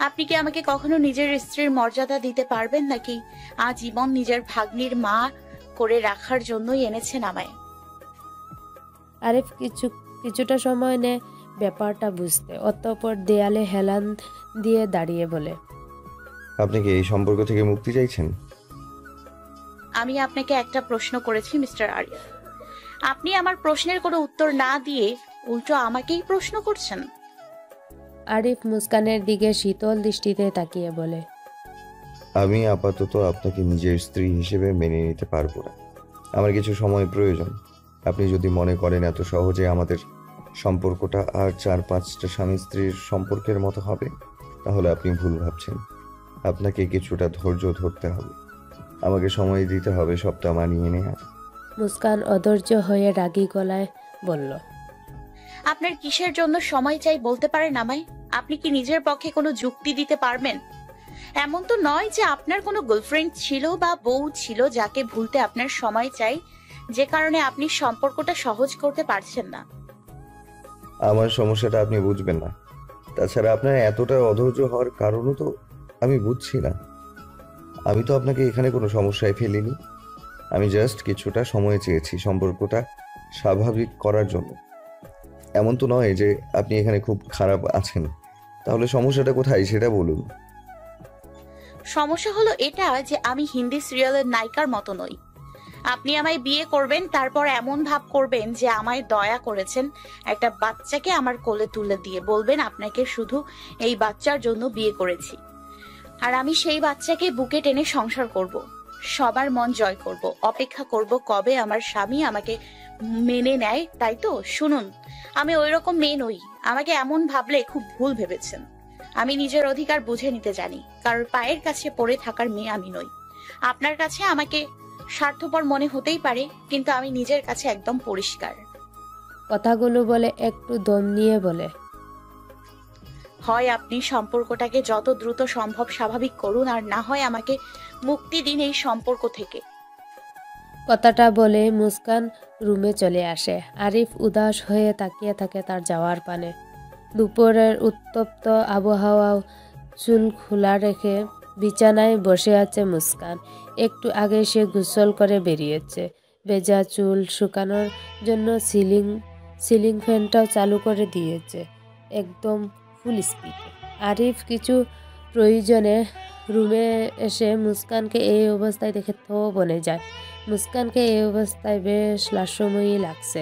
আপনি কি আমাকে কখনো নিজের স্ত্রীর মর্যাদা দিতে পারবেন, নাকি আজীবন নিজের ভাগ্নির মা করে রাখার জন্যই এনেছেন আমায়? আরিফ কিছুটা সময় নেয় ব্যাপারটা বুঝতে। অতঃপর দেয়ালে হেলান দিয়ে দাঁড়িয়ে বলে, আপনি কি এই সম্পর্ক থেকে মুক্তি চাইছেন? আমি আপনাকে একটা প্রশ্ন করেছি মিস্টার আরিফ, আপনি আমার প্রশ্নের কোনো উত্তর না দিয়ে উল্টো আমাকেই প্রশ্ন করছেন। আরিফ মুস্কানের দিকে শীতল দৃষ্টিতে তাকিয়ে বলে, আমি আপাতত আপনাকে নিজের স্ত্রী হিসেবে মেনে নিতে পারবো না, আমার কিছু সময় প্রয়োজন। আপনি যদি মনে করেন এত সহজে আমাদের সম্পর্কটা আর 4-5টা স্বামী স্ত্রীর সম্পর্কের মতো হবে, তাহলে আপনি ভুল ভাবছেন। আপনাকে কিছুটা ধৈর্য ধরতে হবে, আমাকে সময় দিতে হবে সবটা মানিয়ে নেওয়ার। মুস্কান অধৈর্য হয়ে রাগী গলায় বলল, আপনার কিসের জন্য সময় চাই বলতে পারেন আমায়? আপনি কি নিজের পক্ষে কোনো যুক্তি দিতে পারবেন? এমন তো নয় যে আপনার কোনো গার্লফ্রেন্ড ছিল বা বউ ছিল যাকে ভুলতে আপনার সময় চাই, যে কারণে আপনি সম্পর্কটা সহজ করতে পারছেন না। আমার সমস্যাটা আপনি বুঝবেন না, তাছাড়া আপনার এতটা অধৈর্য হওয়ার কারণও তো আমি বুঝছি না। আমি তো আপনাকে এখানে কোনো সমস্যায় ফেলিনি, আমি জাস্ট কিছুটা সময় চেয়েছি সম্পর্কটা স্বাভাবিক করার জন্য। এমন তো নয় যে আপনি এখানে খুব খারাপ আছেন। তাহলে সমস্যাটা কোথায় সেটা বলুন। সমস্যা হলো এটা যে আমি হিন্দি সিরিয়ালের নায়িকার মতো নই। আপনি আমায় বিয়ে করবেন, তারপর এমন ভাব করবেন যে আমায় দয়া করেছেন, একটা বাচ্চাকে আমার কোলে তুলে দিয়ে বলবেন আপনাকে শুধু এই বাচ্চার জন্য বিয়ে করেছি, আর আমি সেই বাচ্চাকে বুকে টেনে সংসার করব, সবার মন জয় করব, অপেক্ষা করব কবে আমার স্বামী আমাকে মেনে নেয়। তাই তো? শুনুন, আমি ওই রকম মেয়ে নই। আমাকে এমন ভাবলে খুব ভুল ভেবেছেন। আমি নিজের অধিকার বুঝে নিতে জানি, কারোর পায়ের কাছে পড়ে থাকার মেয়ে আমি নই। আপনার কাছে আমাকে স্বার্থপর মনে হতেই পারে, কিন্তু আমি নিজের কাছে একদম পরিষ্কার। কথাগুলো বলে একটু দম নিয়ে বলে, হয় আপনি সম্পর্কটাকে যত দ্রুত সম্ভব স্বাভাবিক করুন, আর না হয় আমাকে মুক্তি দিন এই সম্পর্ক থেকে। কথাটা বলে মুস্কান রুমে চলে আসে। আরিফ উদাস হয়ে তাকিয়ে থাকে তার যাওয়ার পানে। দুপুরের উত্তপ্ত আবহাওয়াও চুল খোলা রেখে বিছানায় বসে আছে মুস্কান। একটু আগে সে গোসল করে বেরিয়েছে। ভেজা চুল শুকানোর জন্য সিলিং ফ্যানটাও চালু করে দিয়েছে একদম ফুল স্পিডে। আরিফ কিছু প্রয়োজনে রুমে এসে মুস্কানকে এই অবস্থায় দেখে তো বনে যায়। মুস্কানকে এই অবস্থায় বেশ লাস্যময়ী লাগছে।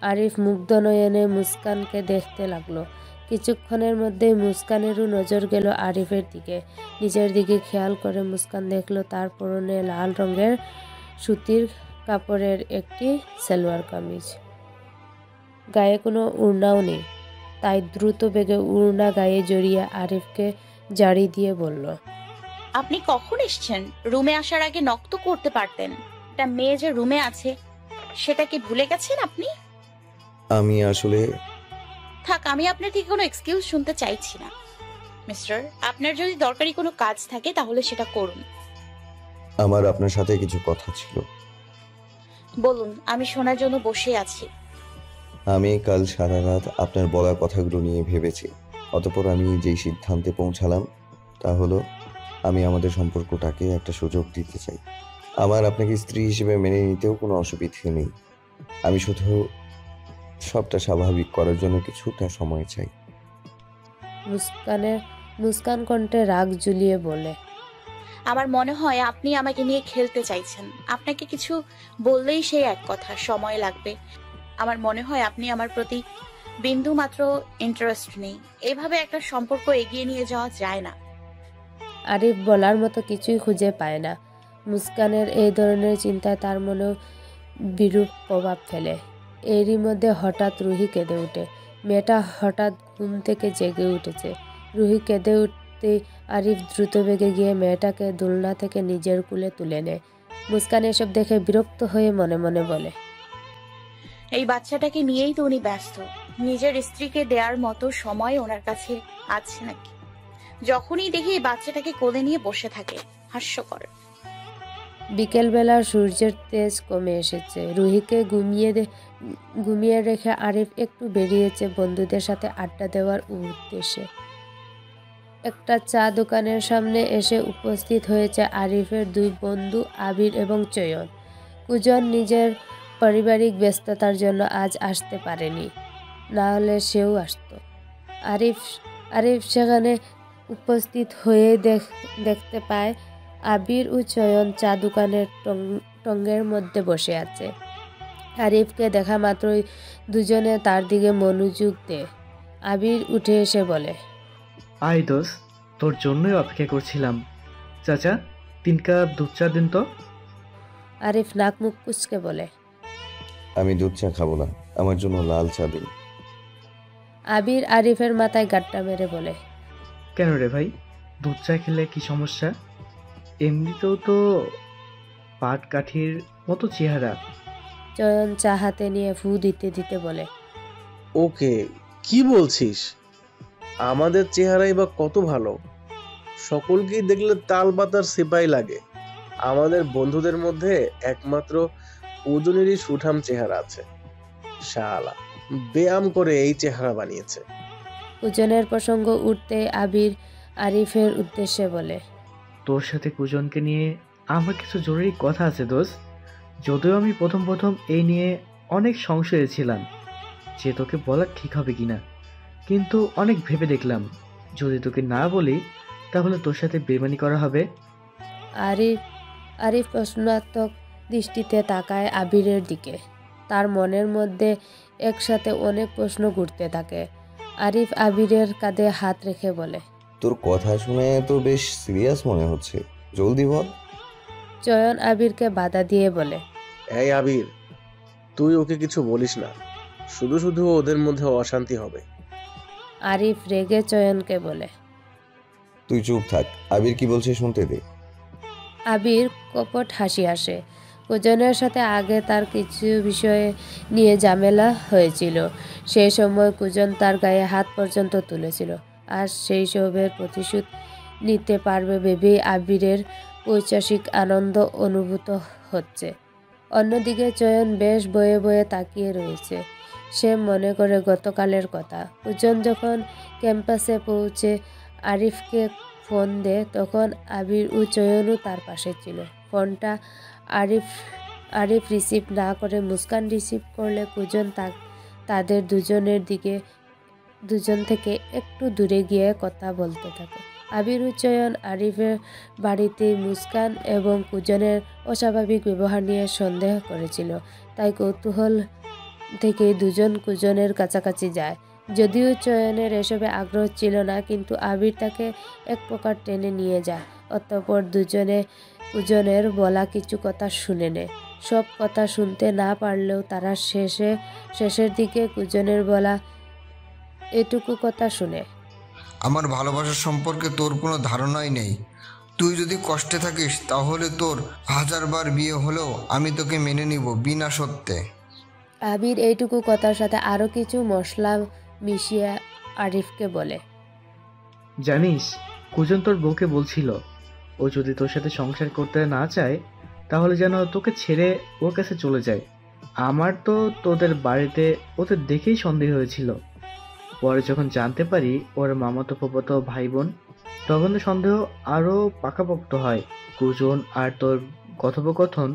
আরিফ মুগ্ধ নয়নে মুস্কানকে দেখতে লাগলো। কিছুক্ষণের মধ্যেই মুস্কানেরও নজর গেল আরিফের দিকে। নিজের দিকে খেয়াল করে মুস্কান দেখলো তার পরনে লাল রঙের সুতির কাপড়ের একটি সালোয়ার কামিজ, গায়ে কোনো ওড়নাও নেই। তাই দ্রুত বেগে ওড়না গায়ে জড়িয়ে আরিফকে জাড়ি দিয়ে বলল, আপনি কখন এসছেন? রুমে আসার আগে নক তো করতে পারতেন। একটা মেয়ে যে রুমে আছে সেটা কি ভুলে গেছেন আপনি? আমি আসলে থাক, আমি আপনার থেকে কোনো এক্সকিউজ শুনতে চাইছি না। মিস্টার, আপনার যদি দরকারি কোনো কাজ থাকে তাহলে সেটা করুন। আমার আপনার সাথে কিছু কথা ছিল। বলুন, আমি শোনার জন্য বসে আছি। আমি কাল সারা রাত আপনার বলা কথাগুলো নিয়ে ভেবেছি। অতঃপর আমি যেই সিদ্ধান্তে পৌঁছালাম তা হলো আমি আমাদের সম্পর্কটাকে একটা সুযোগ দিতে চাই। আমার আপনাকে স্ত্রী হিসেবে মেনে নিতেও কোনো অসুবিধে নেই। আমি শুধু সবটা স্বাভাবিক করার জন্য কিছুটা সময় চাই। মুস্কান কণ্ঠে রাগ ঝুলিয়ে বলে, আমার মনে হয় আপনি আমাকে নিয়ে খেলতে চাইছেন। আপনাকে কিছু বললেই সেই এক কথা, সময় লাগবে। আমার মনে হয় আপনি আমার প্রতি বিন্দু মাত্র ইন্টারেস্ট নেই। এভাবে একটা সম্পর্ক এগিয়ে নিয়ে যাওয়া যায় না। আরিফ বলার মতো কিছুই খুঁজে পায় না। মুস্কানের এই ধরনের চিন্তায় তার মনেও বিরূপ প্রভাব ফেলে। এরই মধ্যে হঠাৎ রুহি কেঁদে ওঠে। মেয়েটা হঠাৎ ঘুম থেকে জেগে উঠেছে। রুহি কেঁদে উঠতেই আরিফ দ্রুত বেগে গিয়ে মেয়েটাকে দোলনা থেকে নিজের কোলে তুলে নেয়। মুস্কান এসব দেখে বিরক্ত হয়ে মনে মনে বলে, এই বাচ্চাটাকে নিয়েই তো উনি ব্যস্ত। নিজের স্ত্রীকে দেওয়ার মতো সময় ওনার কাছে আছে নাকি? যখনই দেখি এই বাচ্চাটাকে কোলে নিয়ে বসে থাকে, হাস্যকর। বিকেলবেলার সূর্যের তেজ কমে এসেছে। রুহিকে ঘুমিয়ে রেখে আরিফ একটু বেরিয়েছে বন্ধুদের সাথে আড্ডা দেওয়ার উদ্দেশ্যে। একটা চা দোকানের সামনে এসে উপস্থিত হয়েছে আরিফের দুই বন্ধু আবির এবং চয়ন। কুজন নিজের পারিবারিক ব্যস্ততার জন্য আজ আসতে পারেনি, না হলে সেও আসতো। আরিফ সেখানে উপস্থিত হয়ে দেখতে পায় আবির ও চয়ন চা দোকানের টঙ্গের মধ্যে বসে আছে। আরিফকে দেখা মাত্রই দুজনে তার দিকে মনোযোগ দেয়। আবির উঠে এসে বলে, আয় দোস্ত, তোর জন্যই অপেক্ষা করছিলাম। চাচা, 3 কাপ দুধ চা দিন তো। আরিফ নাক মুখ কুচকে বলে, আমি দুধ চা খাবো না, আমার জন্য লাল চা দিন। আবির আরিফের মাথায় গাট্টা মেরে বলে, কেন রে ভাই, দুধ চা খেলে কি সমস্যা? এমনিতেও তো পাট কাঠির মতো চেহারা। চয়ন চা হাতে নিয়ে ফু দিতে দিতে বলে, ওকে, কি বলছিস? আমাদের চেহারাই বা কত ভালো, সকলকেই দেখলে তাল পাতার সিপাই লাগে। আমাদের বন্ধুদের মধ্যে একমাত্র ওজনেরই সুঠাম চেহারা আছে। শালা ব্যায়াম করে এই চেহারা বানিয়েছে। কুজনের প্রসঙ্গ উঠতে আবির আরিফের উদ্দেশ্যে বলে, তোর সাথে কুজনকে নিয়ে আমার কিছু জরুরি কথা আছে দোস্ত। যদিও আমি প্রথম এই নিয়ে অনেক সংশয়ে ছিলাম যে তোকে বলা ঠিক হবে কিনা, কিন্তু অনেক ভেবে দেখলাম যদি তোকে না বলি তাহলে তোর সাথে বেইমানি করা হবে। আরিফ প্রশ্নাত্মক দৃষ্টিতে তাকায় আবিরের দিকে। তার মনের মধ্যে একসাথে অনেক প্রশ্ন ঘুরতে থাকে। আরিফ আবিরের কাঁধে হাত রেখে বলে, তোর কথা শুনে তো বেশ সিরিয়াস মনে হচ্ছে, জলদি বল। চয়ন আবিরকে বাধা দিয়ে বলে, এই আবির, তুই ওকে কিছু বলিস না, শুধু শুধু ওদের মধ্যে অশান্তি হবে। আরিফ রেগে চয়নকে বলে, তুই চুপ থাক, আবির কি বলছে শুনতে দে। আবির কপট হাসি আসে। কুজনের সাথে আগে তার কিছু বিষয়ে নিয়ে ঝামেলা হয়েছিল। সেই সময় কুজন তার গায়ে হাত পর্যন্ত তুলেছিল। আর সেই সবের প্রতিশোধ নিতে পারবে ভেবেই আবিরের পৈশাসিক আনন্দ অনুভূত হচ্ছে। অন্যদিকে চয়ন বেশ বয়ে বয়ে তাকিয়ে রয়েছে। সে মনে করে গতকালের কথা। কুজন যখন ক্যাম্পাসে পৌঁছে আরিফকে ফোন দেয় তখন আবির ও চয়নও তার পাশে ছিল। ফোনটা আরিফ রিসিভ না করে মুস্কান রিসিভ করলে কুজন তাদের দুজন থেকে একটু দূরে গিয়ে কথা বলতে থাকে। আবির ও চয়ন আরিফের বাড়িতে মুস্কান এবং কুজনের অস্বাভাবিক ব্যবহার নিয়ে সন্দেহ করেছিল। তাই কৌতূহল থেকে দুজন কুজনের কাছাকাছি যায়। যদিও চয়নের এসবে আগ্রহ ছিল না, কিন্তু আবির তাকে এক প্রকার টেনে নিয়ে যায়। অতঃপর দুজনে কুজনের বলা কিছু কথা শুনে নেয়। সব কথা শুনতে না পারলেও তারা শেষের দিকে কুজনের বলা এটুকু কথা শুনে। আমার ভালোবাসা সম্পর্কে তোর কোনো ধারণাই নেই। তুই যদি কষ্টে থাকিস তাহলে তোর 1000 বার বিয়ে হলেও আমি তোকে মেনে নিব বিনা সত্যে। আবির এইটুকু কথার সাথে আরো কিছু মশলা মিশিয়ে আরিফকে বলে, জানিস, কুজন তোর বউকে বলছিল ও যদি তোর সাথে সংসার করতে না চায় তাহলে যেন তোকে ছেড়ে ওর কাছে চলে যায়। আমার তো তোদের বাড়িতে ওদের দেখেই সন্দেহ হয়েছিল। পরে যখন জানতে পারি ওর মামাতো ফুফাতো ভাই বোন, তখন তো সন্দেহ আরো পাকাপোক্ত হয়। কুজন আর তোর কথোপকথন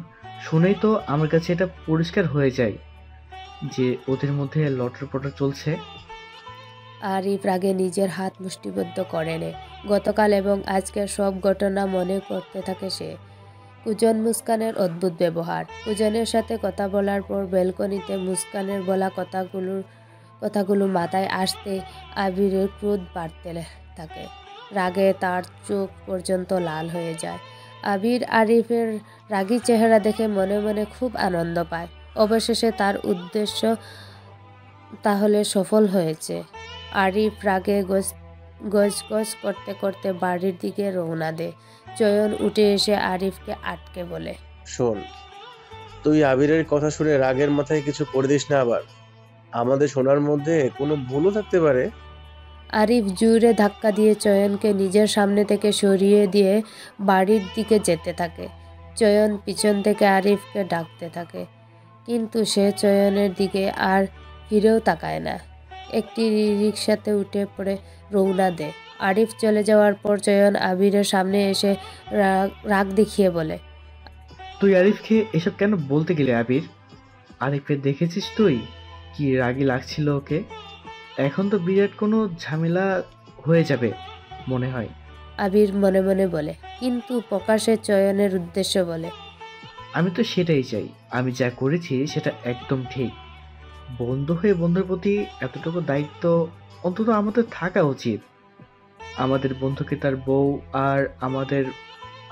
শুনেই তো আমার কাছে এটা পরিষ্কার হয়ে যায় যে ওদের মধ্যে লটর পটর চলছে। আরিফ রাগে নিজের হাত মুষ্টিবদ্ধ করে নেয়। গতকাল এবং আজকের সব ঘটনা মনে করতে থাকে সে। কুজন মুস্কানের অদ্ভুত ব্যবহার, কুজনের সাথে কথা বলার পর ব্যালকনিতে মুস্কানের বলা কথাগুলো মাথায় আসতে আবিরের ক্রোধ বাড়তে থাকে। রাগে তার চোখ পর্যন্ত লাল হয়ে যায়। আবির আরিফের রাগী চেহারা দেখে মনে মনে খুব আনন্দ পায়। অবশেষে তার উদ্দেশ্য তাহলে সফল হয়েছে। আরিফ রাগে গজগজ করতে করতে বাড়ির দিকে রওনা দেয়। চয়ন উঠে এসে আরিফকে আটকে বলে, শোন, তুই আবিরের কথা শুনে রাগের মাথায় কিছু করে দিস না আবার। আমাদের শোনার মধ্যে কোনো ভুলও থাকতে পারে। আরিফ জোরে ধাক্কা দিয়ে চয়নকে নিজের সামনে থেকে সরিয়ে দিয়ে বাড়ির দিকে যেতে থাকে। চয়ন পিছন থেকে আরিফকে ডাকতে থাকে, কিন্তু সে চয়নের দিকে আর ফিরেও তাকায় না। একটি রিকশাতে উঠে পড়ে রওনা দেয়। আরিফ চলে যাওয়ার পর চয়ন আবিরের সামনে এসে রাগ দেখিয়ে বলে, তুই আরিফকে এসব কেন বলতে গেলে আবির? আরিফকে দেখেছিস তুই কি রাগী লাগছিল ওকে? এখন তো বিরাট কোনো ঝামেলা হয়ে যাবে মনে হয়। আবির মনে মনে বলে, কিন্তু প্রকাশে চয়নের উদ্দেশ্য বলে, আমি তো সেটাই চাই। আমি যা করেছি সেটা একদম ঠিক। বন্ধু হয়ে বন্ধুর প্রতি এতটুকু দায়িত্ব অন্তত আমাদের থাকা উচিত। আমাদের বন্ধুকে তার বউ আর আমাদের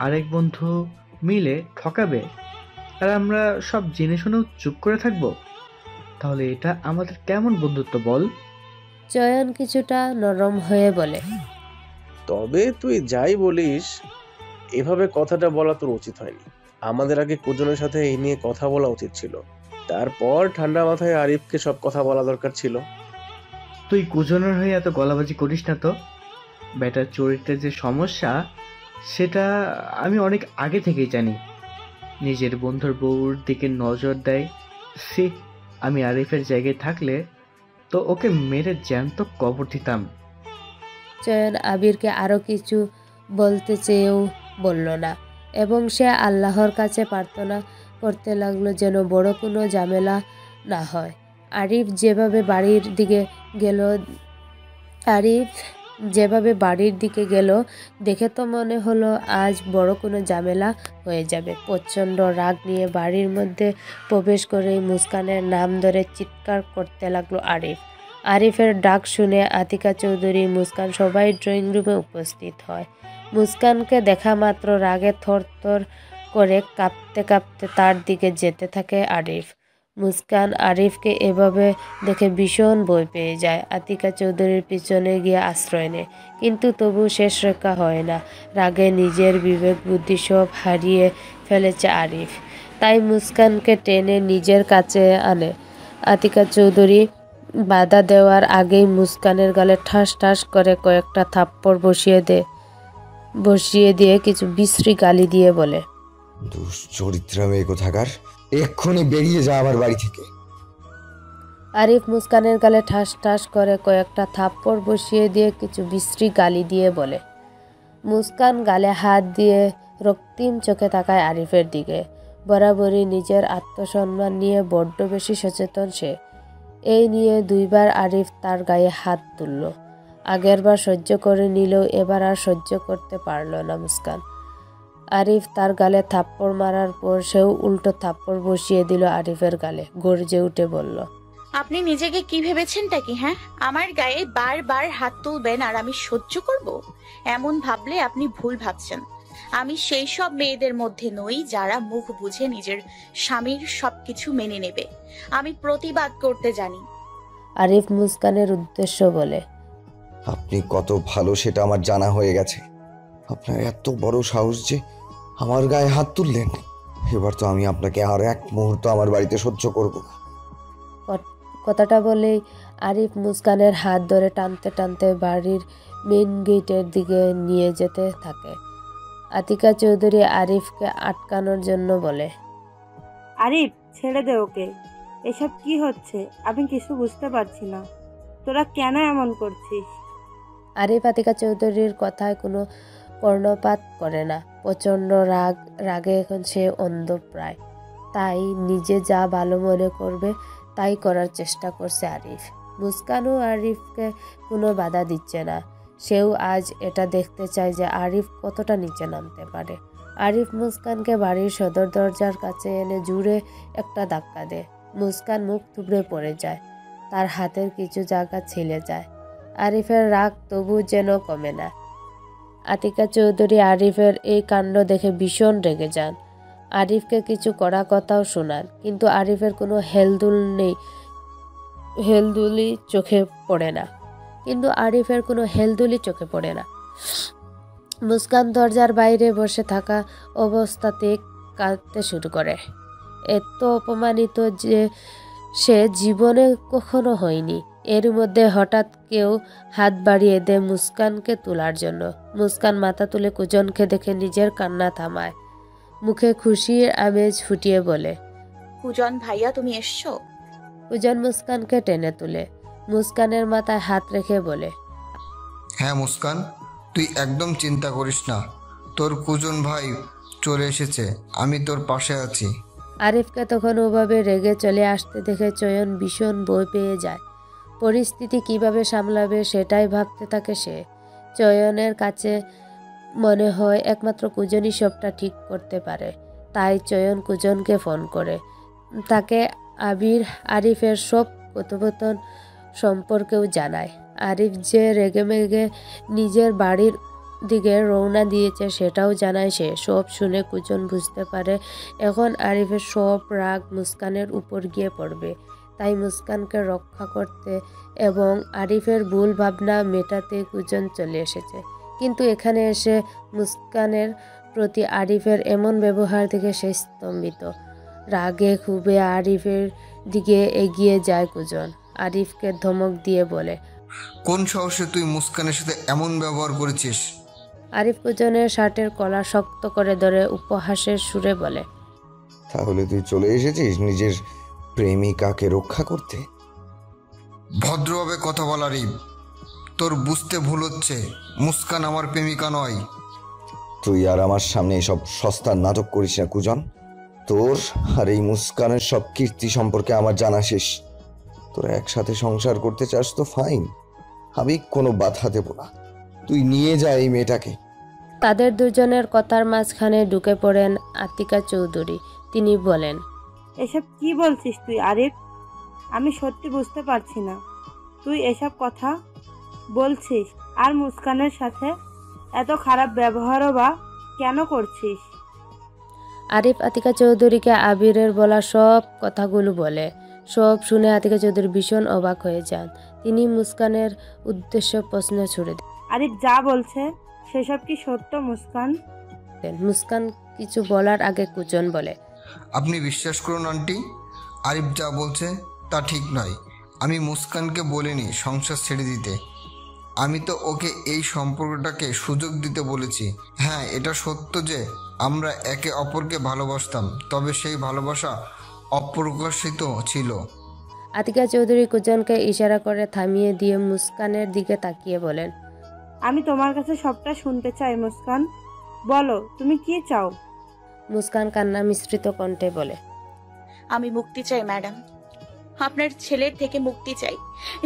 আরেক বন্ধু মিলে ঠকাবে, আর আমরা সব জেনে শুনেও চুপ করে থাকবো? তাহলে এটা আমাদের কেমন বন্ধুত্ব বল? চয়ন কিছুটা নরম হয়ে বলে, তবে তুই যাই বলিস, এভাবে কথাটা বলা তোর উচিত হয়নি। আমাদের আগে কুজনের সাথে এই নিয়ে কথা বলা উচিত ছিল, তারপর ঠান্ডা মাথায় আরিফকে সব কথা বলা দরকার ছিল। তুই কুজনের হয়ে এত গলাবাজি করিস না তো। ব্যাটার চরিত্রের যে সমস্যা সেটা আমি অনেক আগে থেকেই জানি। নিজের বন্ধুর বউর দিকে নজর দেয়। সে আমি আরিফের জায়গায় থাকলে তো ওকে মেরে জ্যান্ত কবর দিতাম। চয়ন আবিরকে আরো কিছু বলতে চেয়েও বলল না, এবং সে আল্লাহর কাছে প্রার্থনা করতে লাগলো যেন বড় কোনো ঝামেলা না হয়। আরিফ যেভাবে বাড়ির দিকে গেল দেখে তো মনে হলো আজ বড় কোনো ঝামেলা হয়ে যাবে। প্রচণ্ড রাগ নিয়ে বাড়ির মধ্যে প্রবেশ করেই মুস্কানের নাম ধরে চিৎকার করতে লাগলো আরিফ। আরিফের ডাক শুনে আতিকা চৌধুরী, মুস্কান সবাই ড্রয়িং রুমে উপস্থিত হয়। মুস্কানকে দেখা মাত্র রাগে থরথর করে কাঁপতে কাঁপতে তার দিকে যেতে থাকে আরিফ। মুস্কান আরিফকে এভাবে দেখে ভীষণ ভয় পেয়ে যায়। আতিকা চৌধুরীর পিছনে গিয়ে আশ্রয় নেয়, কিন্তু তবু শেষ রক্ষা হয় না। রাগে নিজের বিবেক বুদ্ধি সব হারিয়ে ফেলেছে আরিফ, তাই মুস্কানকে টেনে নিজের কাছে আনে। আতিকা চৌধুরী বাধা দেওয়ার আগেই মুস্কানের গালে ঠাস ঠাস করে কয়েকটা থাপ্পড় বসিয়ে দিয়ে কিছু বিশ্রী গালি দিয়ে বলে, দুশ্চরিত্রা মেয়ে কোথাকার, এক্ষুনি বেরিয়ে যা আমার বাড়ি থেকে। আরিফ মুস্কানের গালে ঠাস ঠাস করে কয়েকটা থাপ্পড় বসিয়ে দিয়ে কিছু বিশ্রী গালি দিয়ে বলে। মুস্কান গালে হাত দিয়ে রক্তিম চোখে তাকায় আরিফের দিকে। বরাবরই নিজের আত্মসম্মান নিয়ে বড্ড বেশি সচেতন সে। এই নিয়ে দুইবার আরিফ তার গায়ে হাত তুলল। আগেরবার সহ্য করে নিলেও এবার আর সহ্য করতে পারল না মুস্কান। আরিফ তার গালে থাপ্পড় মারার পর সেও উল্টো থাপ্পড় বসিয়ে দিল আরিফের গালে। গর্জে উঠে বলল, আপনি নিজেকে কি ভেবেছেনটা কি? হ্যাঁ, আমার গায়ে বারবার হাত তুলবেন আর আমি সহ্য করব? এমন ভাবলে আপনি ভুল ভাবছেন। আমি সেই সব মেয়েদের মধ্যে নই যারা মুখ বুঝে নিজের স্বামীর সবকিছু মেনে নেবে। আমি প্রতিবাদ করতে জানি। আরিফ মুস্কানের উদ্দেশ্য বলে, আপনি কত ভালো সেটা আমার জানা হয়ে গেছে। আপনার এত বড় সাহস যে আমার গায়ে হাত তুললেন। এবার তো আমি আপনাকে আর এক মুহূর্ত আমার বাড়িতে সহ্য করব না। কথাটা বলেই আরিফ মুস্কানের হাত ধরে টানতে টানতে বাড়ির মেইন গেটের দিকে নিয়ে যেতে থাকে। আতিকা চৌধুরী আরিফকে আটকানোর জন্য বলে, আরিফ, ছেড়ে দে ওকে। এসব কি হচ্ছে আমি কিছু বুঝতে পারছি না। তোরা কেন এমন করছিস? আরিফ আতিকা চৌধুরীর কথায় কোনো কর্ণপাত করে না। প্রচণ্ড রাগে এখন সে অন্ধ প্রায়। তাই নিজে যা ভালো মনে করবে তাই করার চেষ্টা করছে আরিফ। মুস্কানও আরিফকে কোনো বাধা দিচ্ছে না। সেও আজ এটা দেখতে চায় যে আরিফ কতটা নিচে নামতে পারে। আরিফ মুস্কানকে বাড়ির সদর দরজার কাছে এনে জুড়ে একটা ধাক্কা দেয়। মুস্কান মুখ থুবড়ে পড়ে যায়, তার হাতের কিছু জায়গা ছিলে যায়। আরিফের রাগ তবু যেন কমে না। আতিকা চৌধুরী আরিফের এই কাণ্ড দেখে ভীষণ রেগে যান। আরিফকে কিছু কড়া কথাও শোনান, কিন্তু আরিফের কোনো হেলদুলি চোখে পড়ে না। মুস্কান দরজার বাইরে বসে থাকা অবস্থাতে কাঁদতে শুরু করে। এত অপমানিত যে সে জীবনে কখনো হয়নি। এর মধ্যে হঠাৎ কেউ হাত বাড়িয়ে দেয় মুস্কানকে তোলার জন্য। মুস্কান মাথা তুলে কুজনকে দেখে নিজের কান্না থামায়, মুখে খুশির আমেজ ফুটিয়ে বলে, কুজন ভাইয়া তুমি এসছো? কুজন মুস্কানকে টেনে তুলে মুস্কানের মাথায় হাত রেখে বলে, হ্যাঁ মুস্কান, তুই একদম চিন্তা করিস না, তোর কুজন ভাই চলে এসেছে, আমি তোর পাশে আছি। আরিফকে তখন ওভাবে রেগে চলে আসতে দেখে চয়ন ভীষণ ভয় পেয়ে যায়। পরিস্থিতি কিভাবে সামলাবে সেটাই ভাবতে থাকে সে। চয়নের কাছে মনে হয় একমাত্র কুজনই সবটা ঠিক করতে পারে। তাই চয়ন কুজনকে ফোন করে তাকে আরিফের সব কথোপকথন সম্পর্কেও জানায়। আরিফ যে রেগেমেগে নিজের বাড়ির দিকে রওনা দিয়েছে সেটাও জানায় সে। সব শুনে কুজন বুঝতে পারে এখন আরিফের সব রাগ মুস্কানের উপর গিয়ে পড়বে। তাই মুস্কানকে রক্ষা করতে এবং আরিফের ভুল ভাবনা মেটাতে কুজন চলে এসেছে। কিন্তু এখানে এসে মুস্কানের প্রতি আরিফের এমন ব্যবহার দেখে সে স্তম্ভিত। রাগে ক্ষোভে আরিফের দিকে এগিয়ে যায় কুজন। আরিফকে ধমক দিয়ে বলে, কোন সাহসে তুই মুস্কানের সাথে এমন ব্যবহার করেছিস? আরিফ কুজনের শার্টের কলার শক্ত করে ধরে উপহাসের সুরে বলে, তাহলে তুই চলে এসেছিস নিজের প্রেমিকাকে রক্ষা করতে? ভদ্রভাবে কথা বল আরিফ, তোর বুঝতে ভুল হচ্ছে, মুস্কান আমার প্রেমিকা নয়। তুই আর আমার সামনে এসব সস্তার নাটক করিস না কুজন। তোর আর এই মুস্কানের সব কীর্তি সম্পর্কে আমার জানা শেষ। তোরা একসাথে সংসার করতে চাস তো ফাইন, আমি কোনো বাধা দেব না, তুই নিয়ে যা এই মেয়েটাকে। তাদের দুজনের কথার মাঝখানে ঢুকে পড়েন আতিকা চৌধুরী। তিনি বলেন, এসব কি বলছিস তুই আরিফ? আমি সত্যি বুঝতে পারছি না তুই এসব কথা বলছিস, আর মুস্কানের সাথে এত খারাপ ব্যবহারও বা কেন করছিস? আরিফ আতিকা চৌধুরীকে আবিরের বলা সব কথাগুলো বলে। সব শুনে আতিকা চৌধুরী ভীষণ অবাক হয়ে যান। তিনি মুস্কানের উদ্দেশ্য প্রশ্ন ছুড়ে দেন, আরিফ যা বলছে সেসব কি সত্য মুস্কান? মুস্কান কিছু বলার আগে কুজন বলে, আপনি বিশ্বাস করুন আন্টি, আরিফ যা বলছে তা ঠিক নয়। আমি মুস্কানকে বলিনি সংসার ছেড়ে দিতে, আমি তো ওকে এই সম্পর্কটাকে সুযোগ দিতে বলেছি। হ্যাঁ, এটা সত্য যে আমরা একে অপরকে ভালোবাসতাম, তবে সেই ভালোবাসা অপ্রকাশিত ছিল। আতিকা চৌধুরী কুজনকে ইশারা করে থামিয়ে দিয়ে মুস্কানের দিকে তাকিয়ে বলেন, আমি তোমার কাছে সবটা শুনতে চাই মুস্কান, বলো তুমি কি চাও? মুস্কান কান্না মিশ্রিত কণ্ঠে বলে, আমি মুক্তি চাই ম্যাডাম, আপনার ছেলের থেকে মুক্তি চাই।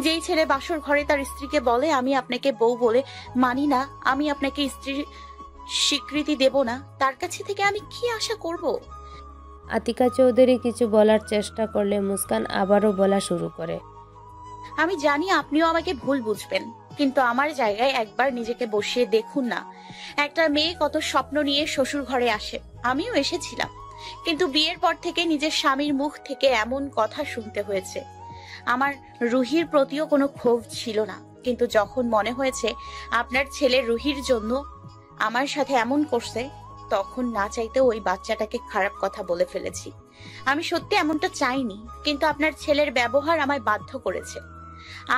যেই ছেলে বাসর ঘরে তার স্ত্রীকে বলে আমি আপনাকে বউ বলে মানি না, আমি আপনাকে স্ত্রীর স্বীকৃতি দেব না, তার কাছে থেকে আমি কি আশা করব? আতিকা চৌধুরী কিছু বলার চেষ্টা করলে মুস্কান আবারও বলা শুরু করে, আমি জানি আপনিও আমাকে ভুল বুঝবেন, কিন্তু আমার জায়গায় একবার নিজেকে বসিয়ে দেখুন না। একটা মেয়ে কত স্বপ্ন নিয়ে শ্বশুর ঘরে আসে, আমিও এসেছিলাম, কিন্তু বিয়ের পর থেকে নিজের স্বামীর মুখ থেকে এমন কথা শুনতে হয়েছে। আমার রুহির প্রতিও কোনো ক্ষোভ ছিল না, কিন্তু যখন মনে হয়েছে আপনার ছেলে রুহির জন্য আমার সাথে এমন করছে, তখন না চাইতে ওই বাচ্চাটাকে খারাপ কথা বলে ফেলেছি। আমি সত্যি এমনটা চাইনি, কিন্তু আপনার ছেলের ব্যবহার আমায় বাধ্য করেছে।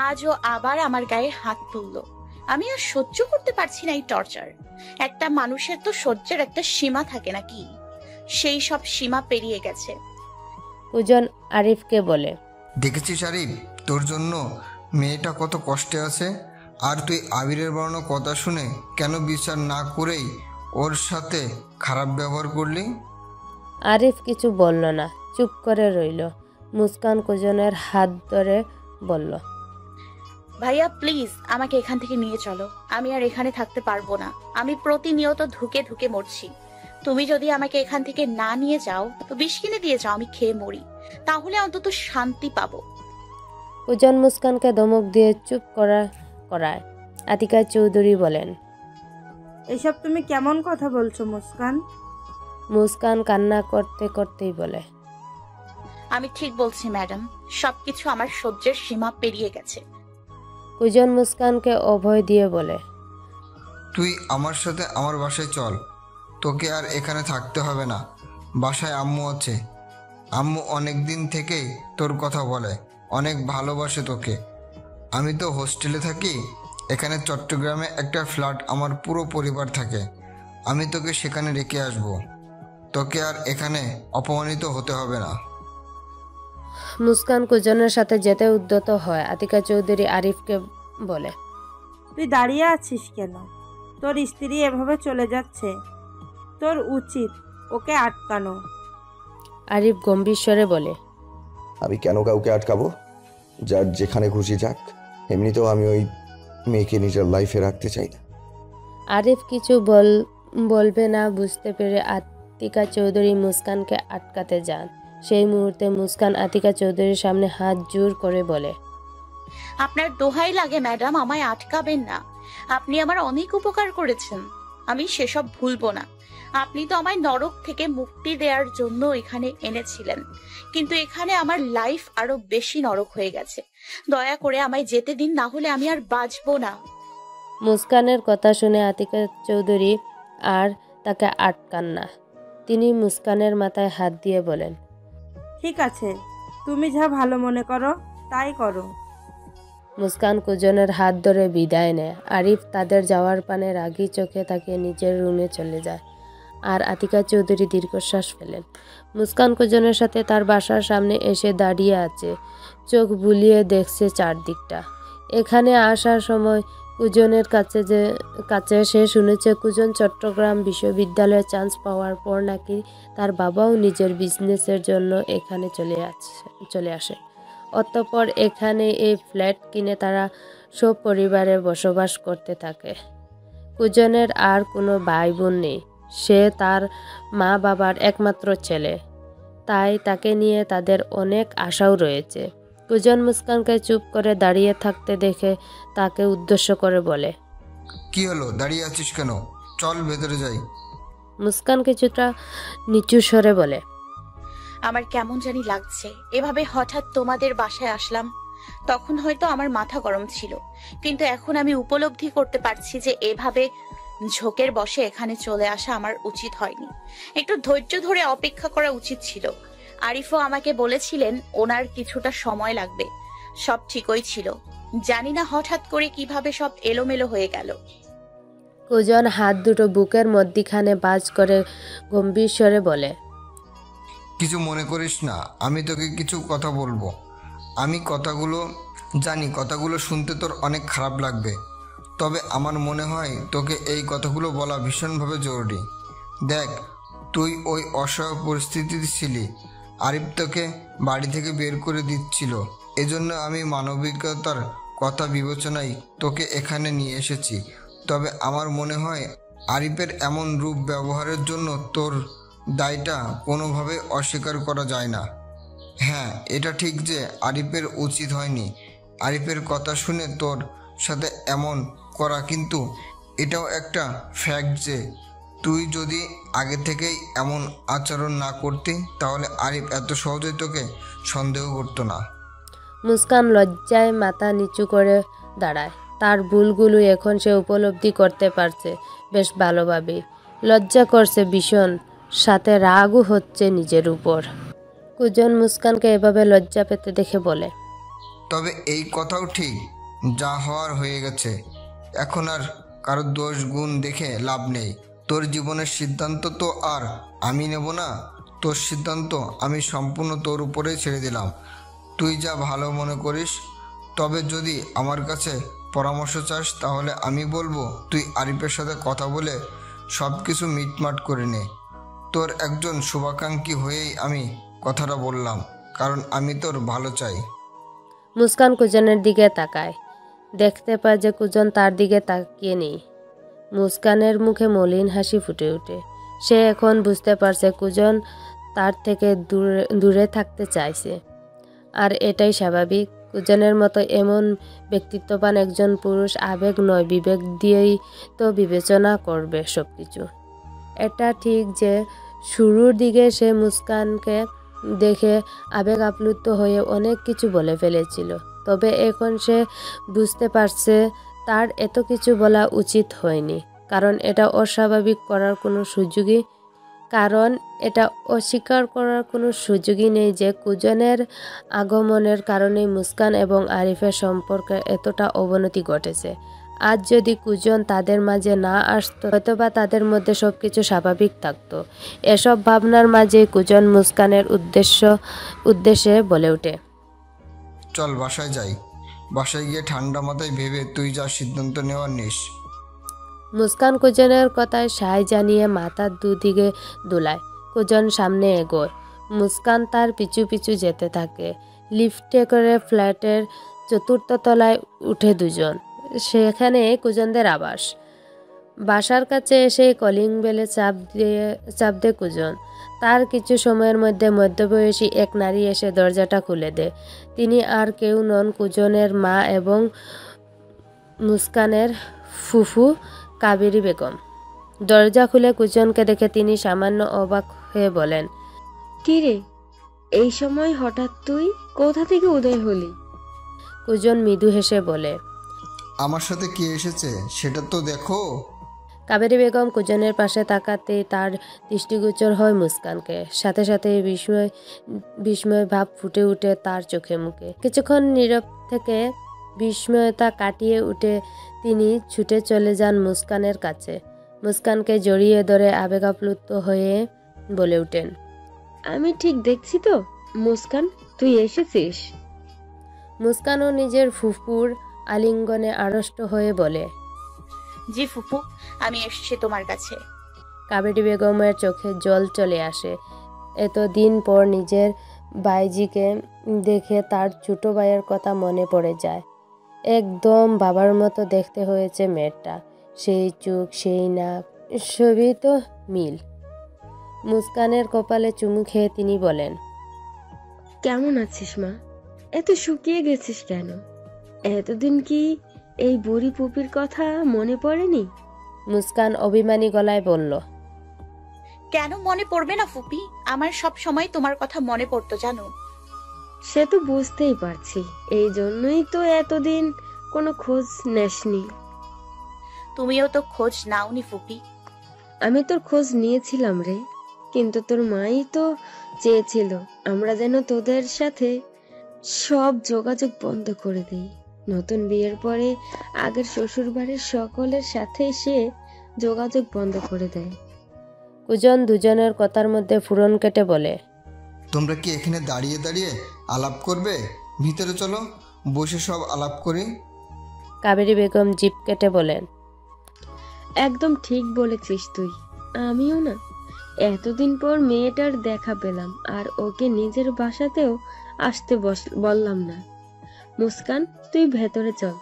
আজও আবার আমার গায়ে হাত তুললো। আমি আর সহ্য করতে পারছি না এই টর্চার। একটা মানুষের তো সহ্যের একটা সীমা থাকে নাকি? সেই সব সীমা পেরিয়ে গেছে। কুজন আরিফকে বলে, দেখেছিস আরিফ, তোর জন্য মেয়েটা কত কষ্টে আছে। আর তুই আবিরের বানানো কথা শুনে কেন বিচার না করেই ওর সাথে খারাপ ব্যবহার করলি? আরিফ কিছু বলল না, চুপ করে রইল। মুস্কান কুজনের হাত ধরে বলল, ভাইয়া প্লিজ আমাকে এখান থেকে নিয়ে চলো। আমি আর এখানে থাকতে পারবো না। আমি প্রতিনিয়ত ধুকে ধুকে মরছি। তুমি যদি আমাকে এখান থেকে না নিয়ে যাও তো বিষ কিনে দিয়ে যাও, আমি খেয়ে মরি, তাহলে অন্তত শান্তি পাবো। কুজন মুস্কানকে ধমক দিয়ে চুপ করায়। আতিকা চৌধুরী বলেন, এসব তুমি কেমন কথা বলছো মুস্কান? মুস্কান কান্না করতে করতেই বলে, আমি ঠিক বলছি ম্যাডাম, সবকিছু আমার সহ্যের সীমা পেরিয়ে গেছে। কুজন মুস্কানকে অভয় দিয়ে বলে, তুই আমার সাথে আমার বাসায় চল, তোকে আর এখানে থাকতে হবে না। বাসায় আম্মু আছে, আম্মু অনেক দিন থেকেই তোর কথা বলে, অনেক ভালোবাসে তোকে। আমি তো হোস্টেলে থাকি, এখানে চট্টগ্রামে একটা ফ্ল্যাট আমার পুরো পরিবার থাকে। আমি তোকে সেখানে রেখে আসব, তোকে আর এখানে অপমানিত হতে হবে না। মুস্কান কুজনের সাথে যেতে উদ্যত হয়। আতিকা চৌধুরী আরিফকে বলে, তুই দাঁড়িয়ে আছিস কেন? তোর স্ত্রী এভাবে চলে যাচ্ছে, তোর উচিত ওকে আটকানো। আরিফ গম্ভীর স্বরে বলে, আমি কেন কাউকে আটকাবো? যার যেখানে খুশি যাক। এমনিতেও আমি ওই মেয়েকে নিজের লাইফে রাখতে চাই না। আরিফ কিছু বলবে না বুঝতে পেরে আতিকা চৌধুরী মুস্কানকে আটকাতে যান। সেই মুহূর্তে মুস্কান আতিকা চৌধুরীর সামনে হাত জোর করে বলে, আপনার দোহাই লাগে ম্যাডাম, আমায় আটকাবেন না। আপনি আমার অনেক উপকার করেছেন, আমি সেসব ভুলবো না। আপনি তো আমায় নরক থেকে মুক্তি দেওয়ার জন্য এখানে এনেছিলেন, কিন্তু এখানে আমার লাইফ আরো বেশি নরক হয়ে গেছে। দয়া করে আমায় যেতে দিন, না হলে আমি আর বাঁচবো না। মুস্কানের কথা শুনে আতিকা চৌধুরী আর তাকে আটকান না। তিনি মুস্কানের মাথায় হাত দিয়ে বলেন, ঠিক আছে, তুমি যা ভালো মনে করো তাই করো। মুস্কান কুজনের হাত ধরে বিদায় নেয়। আরিফ তাদের যাওয়ার পানে রাগী চোখে তাকিয়ে নিজের রুমে চলে যায়। আর আতিকা চৌধুরী দীর্ঘশ্বাস ফেলেন। মুস্কান কুজনের সাথে তার বাসার সামনে এসে দাঁড়িয়ে আছে, চোখ বুলিয়ে দেখছে চারদিকটা। এখানে আসার সময় কুজনের কাছে সে শুনেছে কুজন চট্টগ্রাম বিশ্ববিদ্যালয়ে চান্স পাওয়ার পর নাকি তার বাবাও নিজের বিজনেসের জন্য এখানে চলে আসে। অতঃপর এখানে এই ফ্ল্যাট কিনে তারা সপরিবারে বসবাস করতে থাকে। কুজনের আর কোনো ভাই বোন নেই, সে তার মা বাবার একমাত্র ছেলে, তাই তাকে নিয়ে তাদের অনেক আশাও রয়েছে। কুজন মুস্কানকে চুপ করে দাঁড়িয়ে থাকতে দেখে তাকে উদ্দেশ্য করে বলে, কি হলো, দাঁড়িয়ে আছিস কেন? চল ভেতরে যাই। মুস্কান কিছুটা নিচু স্বরে বলে, আমার কেমন জানি লাগছে, এভাবে হঠাৎ তোমাদের বাসায় আসলাম। তখন হয়তো আমার মাথা গরম ছিল, কিন্তু এখন আমি উপলব্ধি করতে পারছি যে এভাবে ঝোঁকের বসে এখানে চলে আসা আমার উচিত হয়নি। একটু ধৈর্য ধরে অপেক্ষা করা উচিত ছিল। আরিফও আমাকে বলেছিলেন ওনার কিছুটা সময় লাগবে। সব ঠিকই ছিল, জানি না হঠাৎ করে কিভাবে সব এলোমেলো হয়ে গেল। কুজন হাত দুটো বুকের মধ্যিখানে বাজ করে গম্ভীর স্বরে বলে, কিছু মনে করিস না, আমি তোকে কিছু কথা বলবো। আমি কথাগুলো জানি, কথাগুলো শুনতে তোর অনেক খারাপ লাগবে, তবে আমার মনে হয় তোকে এই কথাগুলো বলা ভীষণভাবে জরুরি। দেখ, তুই ওই অসহায় পরিস্থিতিতে ছিলি, আরিফ তোকে বাড়ি থেকে বের করে দিচ্ছিল, এজন্য আমি মানবিকতার কথা বিবেচনায় তোকে এখানে নিয়ে এসেছি। তবে আমার মনে হয় আরিফের এমন রূপ ব্যবহারের জন্য তোর দায়টা কোনোভাবে অস্বীকার করা যায় না। হ্যাঁ, এটা ঠিক যে আরিফের উচিত হয়নি আরিফের কথা শুনে তোর সাথে এমন করা, কিন্তু এটাও একটা ফ্যাক্ট যে তুই যদি আগে থেকেই এমন আচরণ না করতি তাহলে আরিফ এত সহজেই তোকে সন্দেহ করতো না। মুস্কান লজ্জায় মাথা নিচু করে দাঁড়ায়। তার ভুলগুলো এখন সে উপলব্ধি করতে পারছে বেশ ভালোভাবেই। লজ্জা করছে ভীষণ, সাথে রাগও হচ্ছে নিজের উপর। কুজন মুস্কানকে এভাবে লজ্জা পেতে দেখে বলে, তবে এই কথাও ঠিক, যা হওয়ার হয়ে গেছে, এখন আর কারো দোষ গুণ দেখে লাভ নেই। তোর জীবনের সিদ্ধান্ত তো আর আমি নেব না, তোর সিদ্ধান্ত আমি সম্পূর্ণ তোর উপরেই ছেড়ে দিলাম। তুই যা ভালো মনে করিস। তবে যদি আমার কাছে পরামর্শ চাস তাহলে আমি বলবো তুই আরিফের সাথে কথা বলে সব কিছু মিটমাট করে নে। তোর একজন শুভাকাঙ্ক্ষী হয়েই আমি কথাটা বললাম, কারণ আমি তোর ভালো চাই। মুস্কান কুজনের দিকে তাকায়, দেখতে পায় যে কুজন তার দিকে তাকিয়ে নেই। মুস্কানের মুখে মলিন হাসি ফুটে ওঠে। সে এখন বুঝতে পারছে কুজন তার থেকে দূরে থাকতে চাইছে, আর এটাই স্বাভাবিক। কুজনের মতো এমন ব্যক্তিত্ববান একজন পুরুষ আবেগ নয় বিবেক দিয়েই তো বিবেচনা করবে সবকিছু। এটা ঠিক যে শুরুর দিকে সে মুস্কানকে দেখে আবেগ আপ্লুত হয়ে অনেক কিছু বলে ফেলেছিল, তবে এখন সে বুঝতে পারছে তার এত কিছু বলা উচিত হয়নি, কারণ এটা অস্বাভাবিক করার কোনো সুযোগই এটা অস্বীকার করার কোনো সুযোগই নেই যে কুজনের আগমনের কারণে মুস্কান এবং আরিফের সম্পর্কে এতটা অবনতি ঘটেছে। আজ যদি কুজন তাদের মাঝে না আসতো, হয়তোবা তাদের মধ্যে সবকিছু স্বাভাবিক থাকতো। এসব ভাবনার মাঝে কুজন মুস্কানের উদ্দেশ্যে বলে ওঠে, চল বাসায় যাই, বাসায় গিয়ে ঠান্ডা মাথায় ভেবে তুই যা সিদ্ধান্ত নেওয়ার নিস। মুস্কান কুজনের কথায় সায় জানিয়ে মাথার দুদিকে দুলায়। কুজন সামনে এগোয়, মুস্কান তার পিছু পিছু যেতে থাকে। লিফটে করে ফ্ল্যাটের 4র্থ তলায় উঠে দুজন। সেখানে কুজনদের আবাস। বাসার কাছে এসে কলিং বেলে চাপ দেয় কুজন। তার কিছু সময়ের মধ্যে মধ্যবয়সী এক নারী এসে দরজাটা খুলে দেয়। তিনি আর কেউ নন, কুজনের মা এবং মুস্কানের ফুফু কাবেরী বেগম। দরজা খুলে কুজনকে দেখে তিনি সামান্য অবাক হয়ে বলেন, কি রে, এই সময় হঠাৎ তুই কোথা থেকে উদয় হলি? কুজন মৃদু হেসে বলে, আমার সাথে কে এসেছে সেটা তো দেখো। কাবেরী বেগম কুজনের পাশে তাকাতেই তার দৃষ্টিগোচর হয় মুস্কানকে। সাথে সাথে বিস্ময় ভাব ফুটে উঠে তার চোখে মুখে। কিছুক্ষণ নীরব থেকে বিস্ময়তা কাটিয়ে উঠে তিনি ছুটে চলে যান মুস্কানের কাছে। মুস্কানকে জড়িয়ে ধরে আবেগ আপ্লুত হয়ে বলে ওঠেন, আমি ঠিক দেখছি তো মুস্কান, তুই এসেছিস? মুস্কানও নিজের ফুফুর আলিঙ্গনে আড়ষ্ট হয়ে বলে, জি ফুপু, আমি এসেছি তোমার কাছে। কাবেরী বেগমের চোখে জল চলে আসে। এতদিন পর নিজের ভাইজিকে দেখে তার ছোট ভাইয়ের কথা মনে পড়ে যায়। একদম বাবার মতো দেখতে হয়েছে মেয়েটা, সেই চোখ, সেই নাক, সবই তো মিল। মুস্কানের কপালে চুমু খেয়ে তিনি বলেন, কেমন আছিস মা? এত শুকিয়ে গেছিস কেন? এতদিন কি এই বুড়ি পুপির কথা মনে পড়েনি? মুস্কান অভিমানী গলায় বলল, কেন মনে পড়বে না ফুপি, আমার সব সময় তোমার কথা মনে পড়তো জানো। সে তো বুঝতেই পারছি, এই জন্যই তো এতদিন কোনো খোঁজ নেসনি। তুমিও তো খোঁজ নাওনি ফুপি। আমি তোর খোঁজ নিয়েছিলাম রে, কিন্তু তোর মাই তো চেয়েছিল আমরা যেন তোদের সাথে সব যোগাযোগ বন্ধ করে দেই। নতুন বিয়ের পরে আগের শ্বশুর বাড়ির সকলের সাথে সে যোগাযোগ বন্ধ করে দেয়। কুজন দুজনের কথার মধ্যে ফুরন কেটে বলে, তোমরা কি এখানে দাঁড়িয়ে দাঁড়িয়ে আলাপ করবে? ভিতরে চলো, বসে সব আলাপ করি। কাবেরী বেগম জিভ কেটে বলেন, একদম ঠিক বলেছিস তুই। আমিও না এতদিন পর মেয়েটার দেখা পেলাম, আর ওকে নিজের বাসাতেও আসতে বললাম না। মুস্কান, তুই ভেতরে চল,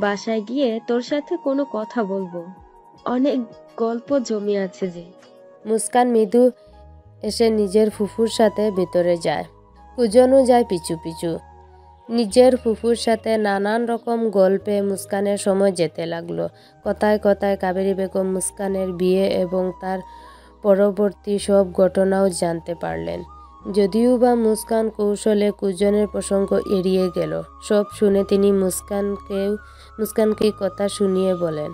বাসায় গিয়ে তোর সাথে কোনো কথা বলবো, অনেক গল্প জমে আছে যে। মুস্কান মৃদু এসে নিজের ফুফুর সাথে ভেতরে যায়। কুজনও যায় পিছু পিছু। নিজের ফুফুর সাথে নানান রকম গল্পে মুস্কানের সময় যেতে লাগলো। কথায় কথায় কাবেরী বেগম মুস্কানের বিয়ে এবং তার পরবর্তী সব ঘটনাও জানতে পারলেন। যদিও বা মুস্কান কৌশলে কুজনের প্রসঙ্গ এড়িয়ে গেল। সব শুনে তিনি মুস্কানকে কথা শুনিয়ে বলেন,